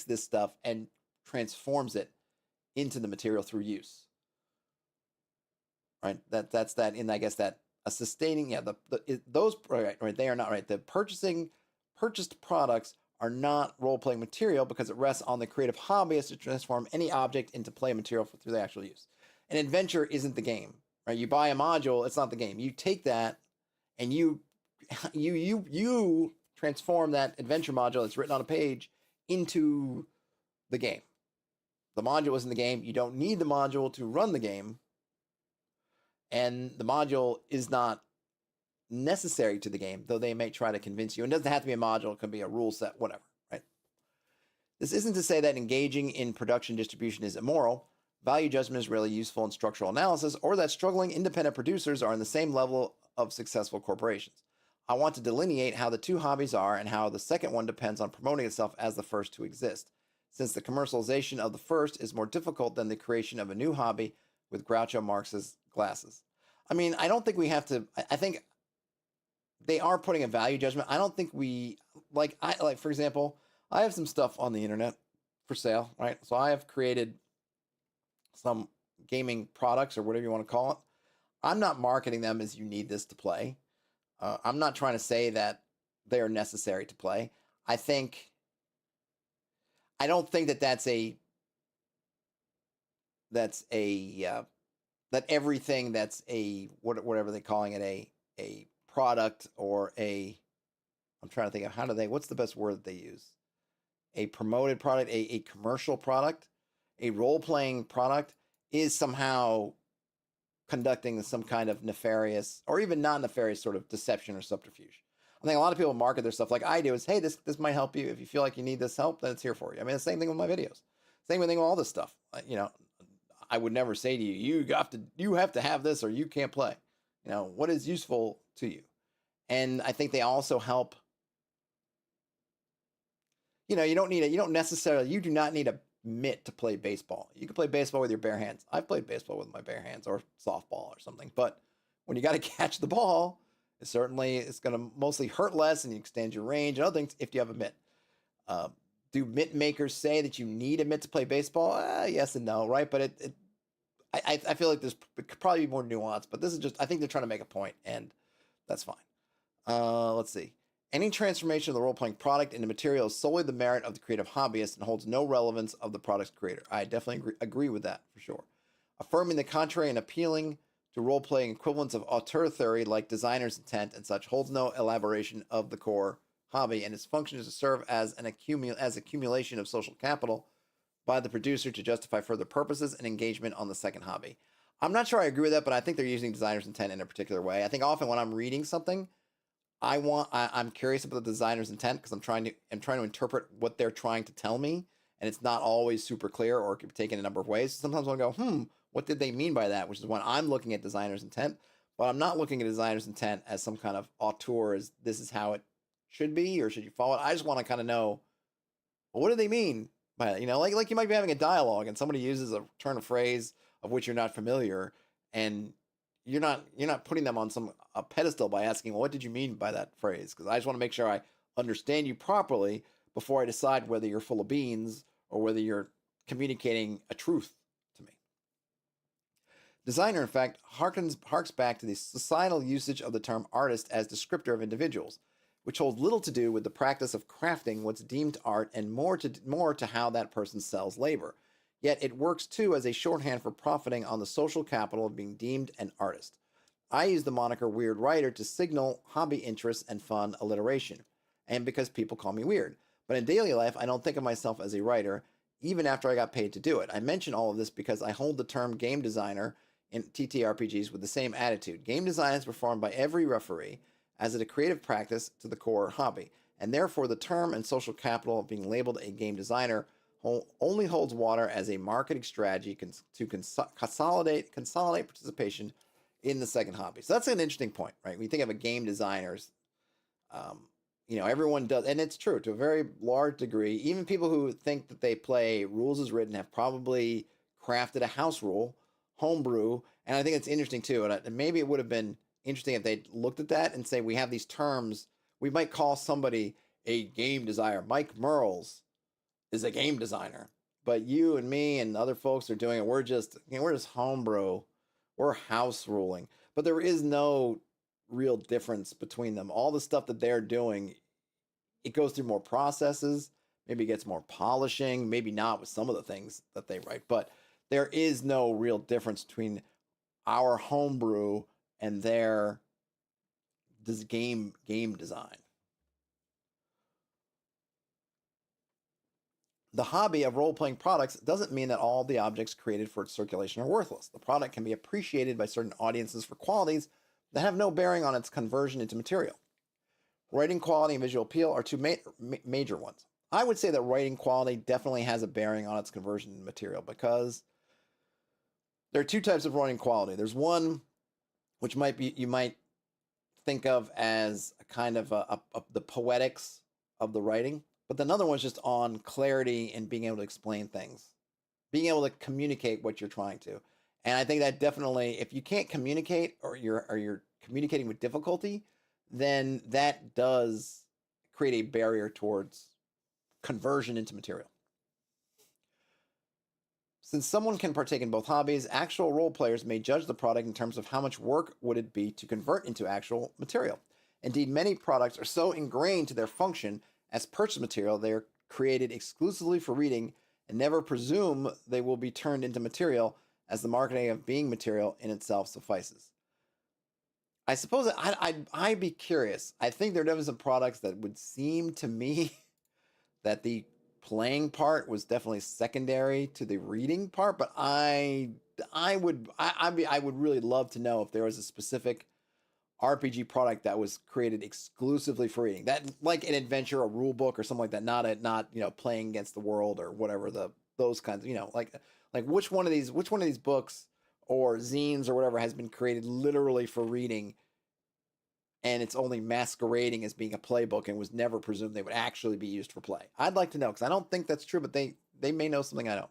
Speaker 1: this stuff and transforms it into the material through use. Right, that's that, and I guess that a sustaining, those right, they are not right. The purchased products are not role-playing material because it rests on the creative hobbyist to transform any object into play material through the actual use. An adventure isn't the game, right? You buy a module, it's not the game. You take that and you transform that adventure module that's written on a page into the game. The module isn't the game. You don't need the module to run the game. And the module is not necessary to the game, though they may try to convince you. It doesn't have to be a module. It can be a rule set, whatever, right? This isn't to say that engaging in production distribution is immoral. Value judgment is really useful in structural analysis, or that struggling independent producers are in the same level of successful corporations. I want to delineate how the two hobbies are and how the second one depends on promoting itself as the first to exist, since the commercialization of the first is more difficult than the creation of a new hobby with Groucho Marx's glasses. I mean, I don't think we have to. I think they are putting a value judgment. I don't think we like. For example, I have some stuff on the internet for sale, right? So I have created some gaming products or whatever you want to call it. I'm not marketing them as you need this to play. I'm not trying to say that they are necessary to play. I don't think that that everything that's whatever they're calling it, a product or I'm trying to think of what's the best word that they use? A promoted product, a commercial product, a role-playing product is somehow conducting some kind of nefarious or even non-nefarious sort of deception or subterfuge. I think a lot of people market their stuff like I do is, hey, this might help you. If you feel like you need this help, then it's here for you. I mean, the same thing with my videos. Same thing with all this stuff. You know, I would never say to you, you have to have this or you can't play. You know, what is useful to you? And I think they also help. You know, you do not need a mitt to play baseball. You can play baseball with your bare hands. I've played baseball with my bare hands or softball or something. But when you got to catch the ball, it's going to mostly hurt less and you extend your range and other things if you have a mitt. Do mitt makers say that you need a mitt to play baseball? Yes and no, right? But I feel like it could probably be more nuanced. But this is just, I think they're trying to make a point, and that's fine. Let's see. Any transformation of the role-playing product into material is solely the merit of the creative hobbyist and holds no relevance of the product's creator. I definitely agree with that, for sure. Affirming the contrary and appealing to role-playing equivalents of auteur theory like designer's intent and such holds no elaboration of the core hobby, and its function is to serve as accumulation of social capital by the producer to justify further purposes and engagement on the second hobby. I'm not sure I agree with that, but I think they're using designer's intent in a particular way. I think often when I'm reading something, I'm curious about the designer's intent because I'm trying to interpret what they're trying to tell me, and it's not always super clear or it can be taken a number of ways. Sometimes I'll go, what did they mean by that? Which is when I'm looking at designer's intent, but I'm not looking at designer's intent as some kind of auteur, as this is how it should be, or should you follow it? I just want to kind of know, well, what do they mean by it? You know, like you might be having a dialogue and somebody uses a turn of phrase of which you're not familiar, and you're not putting them on a pedestal by asking, well, what did you mean by that phrase? Because I just want to make sure I understand you properly before I decide whether you're full of beans or whether you're communicating a truth to me. Designer, in fact, harks back to the societal usage of the term artist as descriptor of individuals, which holds little to do with the practice of crafting what's deemed art and more to how that person sells labor. Yet it works too as a shorthand for profiting on the social capital of being deemed an artist. I use the moniker weird writer to signal hobby interest and fun alliteration, and because people call me weird. But in daily life, I don't think of myself as a writer, even after I got paid to do it. I mention all of this because I hold the term game designer in TTRPGs with the same attitude. Game design is performed by every referee as a creative practice to the core hobby, and therefore the term and social capital of being labeled a game designer only holds water as a marketing strategy to consolidate participation in the second hobby. So that's an interesting point, right? When you think of a game designers, everyone does, and it's true to a very large degree. Even people who think that they play rules as written have probably crafted a house rule, homebrew, and I think it's interesting too. And maybe it would have been interesting if they looked at that and say, we have these terms. We might call somebody a game designer. Mike Merles is a game designer, but you and me and other folks are doing it. We're just homebrew. We're house ruling, but there is no real difference between them. All the stuff that they're doing, it goes through more processes, maybe gets more polishing, maybe not with some of the things that they write, but there is no real difference between our homebrew and their game design. The hobby of role-playing products doesn't mean that all the objects created for its circulation are worthless. The product can be appreciated by certain audiences for qualities that have no bearing on its conversion into material. Writing quality and visual appeal are two major ones. I would say that writing quality definitely has a bearing on its conversion into material because there are two types of writing quality. There's one which you might think of as a kind of the poetics of the writing. But another one's just on clarity and being able to explain things, being able to communicate what you're trying to. And I think that definitely, if you can't communicate or you're communicating with difficulty, then that does create a barrier towards conversion into material. Since someone can partake in both hobbies, actual role players may judge the product in terms of how much work would it be to convert into actual material. Indeed, many products are so ingrained to their function as purchase material, they are created exclusively for reading and never presume they will be turned into material, as the marketing of being material in itself suffices. I suppose I'd be curious. I think there are definitely some products that would seem to me that the playing part was definitely secondary to the reading part, but I would really love to know if there was a specific RPG product that was created exclusively for reading, that like an adventure, a rule book or something like that, not playing against the world or whatever the those kinds of, like which one of these books or zines or whatever has been created literally for reading, and it's only masquerading as being a playbook and was never presumed they would actually be used for play. I'd like to know, because I don't think that's true, but they may know something I don't.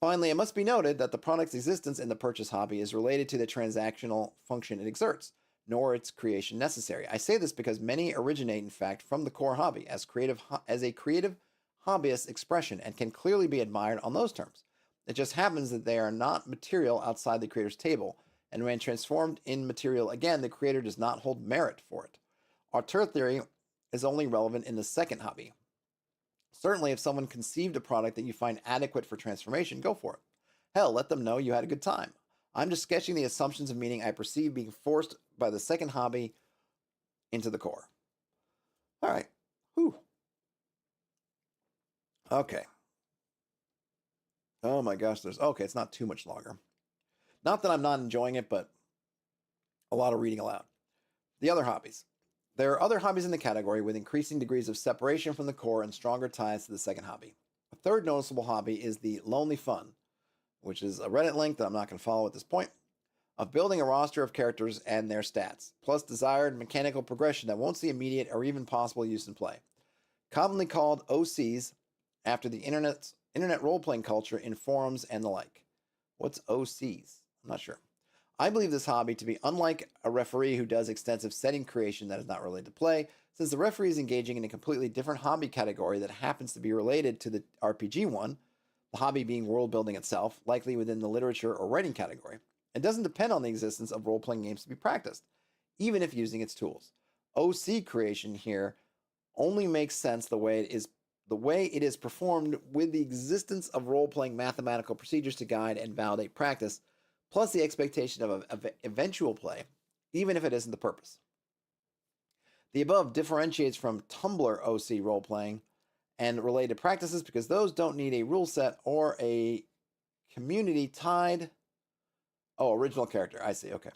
Speaker 1: Finally, it must be noted that the product's existence in the purchase hobby is related to the transactional function it exerts, nor its creation necessary. I say this because many originate, in fact, from the core hobby as a creative hobbyist expression and can clearly be admired on those terms. It just happens that they are not material outside the creator's table, and when transformed in material again, the creator does not hold merit for it. Auteur theory is only relevant in the second hobby. Certainly, if someone conceived a product that you find adequate for transformation, go for it. Hell, let them know you had a good time. I'm just sketching the assumptions of meaning I perceive being forced by the second hobby into the core. All right. Whew. Okay. Oh my gosh, okay, it's not too much longer. Not that I'm not enjoying it, but a lot of reading aloud. The other hobbies. There are other hobbies in the category with increasing degrees of separation from the core and stronger ties to the second hobby. A third noticeable hobby is the lonely fun, which is a Reddit link that I'm not going to follow at this point, of building a roster of characters and their stats, plus desired mechanical progression that won't see immediate or even possible use in play. Commonly called OCs after the internet role-playing culture in forums and the like. What's OCs? I'm not sure. I believe this hobby to be unlike a referee who does extensive setting creation that is not related to play, since the referee is engaging in a completely different hobby category that happens to be related to the RPG one, the hobby being world building itself, likely within the literature or writing category. It doesn't depend on the existence of role-playing games to be practiced, even if using its tools. OC creation here only makes sense the way it is performed with the existence of role-playing mathematical procedures to guide and validate practice, plus the expectation of eventual play, even if it isn't the purpose. The above differentiates from Tumblr OC role-playing and related practices because those don't need a rule set or a community tied. Oh, original character. I see. Okay.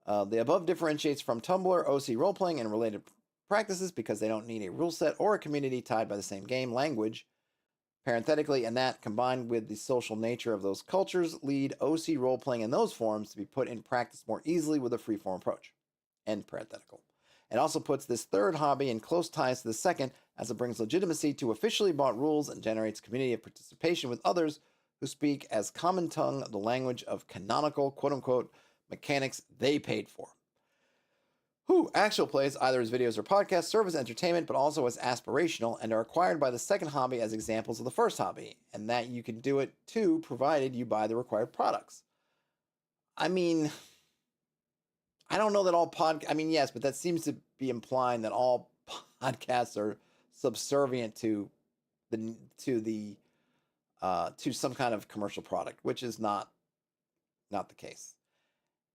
Speaker 1: The above differentiates from Tumblr OC role-playing and related practices because they don't need a rule set or a community tied by the same game language. Parenthetically, and that, combined with the social nature of those cultures, lead OC role-playing in those forms to be put in practice more easily with a free-form approach. End parenthetical. It also puts this third hobby in close ties to the second, as it brings legitimacy to officially bought rules and generates community of participation with others who speak as common tongue the language of canonical, quote-unquote, mechanics they paid for. Actual plays, either as videos or podcasts, serve as entertainment, but also as aspirational, and are acquired by the second hobby as examples of the first hobby, and that you can do it too, provided you buy the required products. I mean, I don't know that all yes, but that seems to be implying that all podcasts are subservient to some kind of commercial product, which is not the case.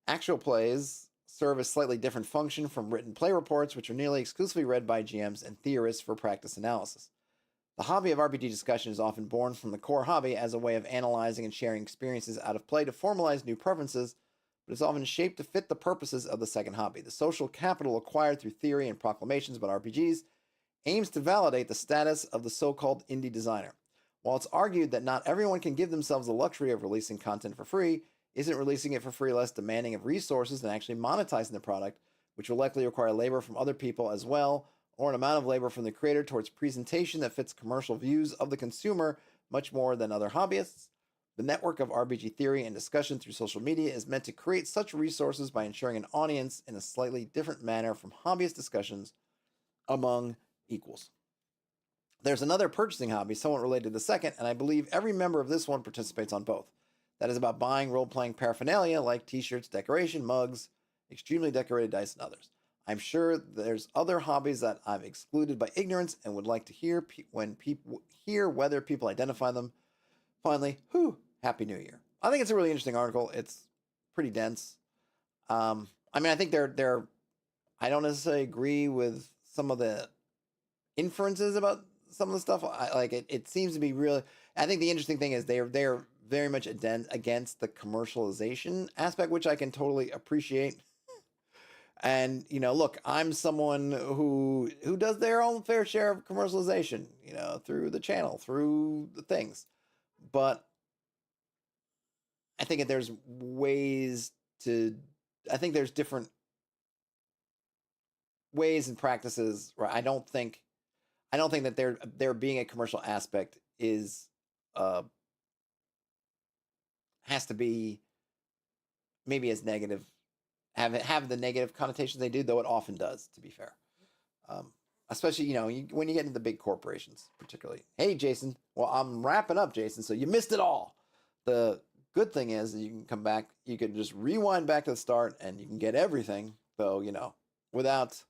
Speaker 1: Actual plays serve a slightly different function from written play reports, which are nearly exclusively read by GMs and theorists for practice analysis. The hobby of RPG discussion is often born from the core hobby as a way of analyzing and sharing experiences out of play to formalize new preferences, but is often shaped to fit the purposes of the second hobby. The social capital acquired through theory and proclamations about RPGs aims to validate the status of the so-called indie designer. While it's argued that not everyone can give themselves the luxury of releasing content for free, isn't releasing it for free less demanding of resources than actually monetizing the product, which will likely require labor from other people as well, or an amount of labor from the creator towards presentation that fits commercial views of the consumer much more than other hobbyists? The network of RPG theory and discussion through social media is meant to create such resources by ensuring an audience in a slightly different manner from hobbyist discussions among equals. There's another purchasing hobby somewhat related to the second, and I believe every member of this one participates on both. That is about buying role-playing paraphernalia like t-shirts, decoration, mugs, extremely decorated dice, and others. I'm sure there's other hobbies that I've excluded by ignorance and would like to hear whether people identify them. Finally, Happy New Year. I think it's a really interesting article. It's pretty dense. I think I don't necessarily agree with some of the inferences about some of the stuff. It seems to be really. I think the interesting thing is they're very much against the commercialization aspect, which I can totally appreciate. And look, I'm someone who does their own fair share of commercialization, through the channel, through the things. But I think that there's ways to. I think there's different ways and practices. Right? I don't think that there being a commercial aspect is has to be maybe as negative, have the negative connotations they do, though it often does, to be fair. Especially when you get into the big corporations, particularly. Hey, Jason. Well, I'm wrapping up, Jason. So you missed it all. The good thing is that you can come back. You can just rewind back to the start, and you can get everything. Though without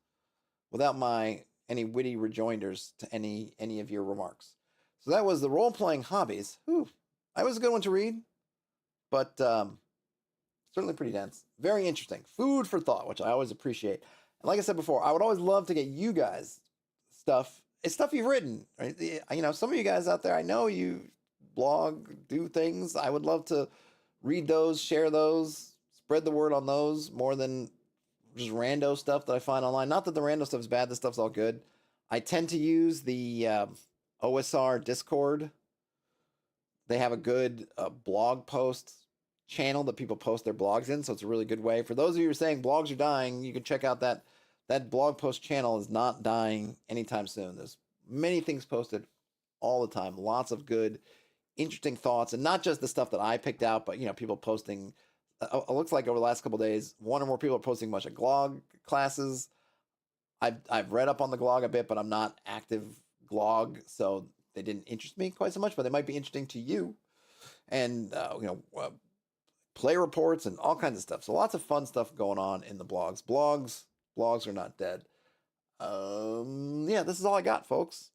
Speaker 1: my any witty rejoinders to any of your remarks. So that was the role playing hobbies. Whew, that was a good one to read, but certainly pretty dense. Very interesting. Food for thought, which I always appreciate. And like I said before, I would always love to get you guys stuff. It's stuff you've written, right? Some of you guys out there, I know you blog, do things. I would love to read those, share those, spread the word on those more than just rando stuff that I find online. Not that the rando stuff is bad. This stuff's all good. I tend to use the OSR Discord. They have a good blog post channel that people post their blogs in, so it's a really good way. For those of you who are saying blogs are dying, you can check out that blog post channel is not dying anytime soon. There's many things posted all the time. Lots of good, interesting thoughts, and not just the stuff that I picked out, but people posting. It looks like over the last couple of days, one or more people are posting a bunch of glog classes. I've read up on the glog a bit, but I'm not active glog, so they didn't interest me quite so much. But they might be interesting to you, and play reports and all kinds of stuff. So lots of fun stuff going on in the blogs. Blogs are not dead. Yeah, this is all I got, folks.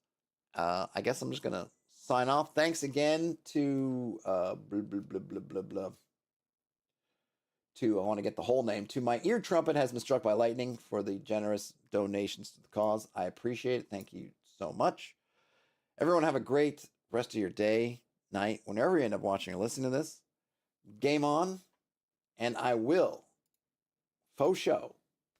Speaker 1: I guess I'm just gonna sign off. Thanks again to blah blah blah blah blah blah. I want to get the whole name, to My Ear Trumpet Has Been Struck by Lightning, for the generous donations to the cause. I appreciate it. Thank you so much. Everyone have a great rest of your day, night, whenever you end up watching or listening to this. Game on, and I will, faux show,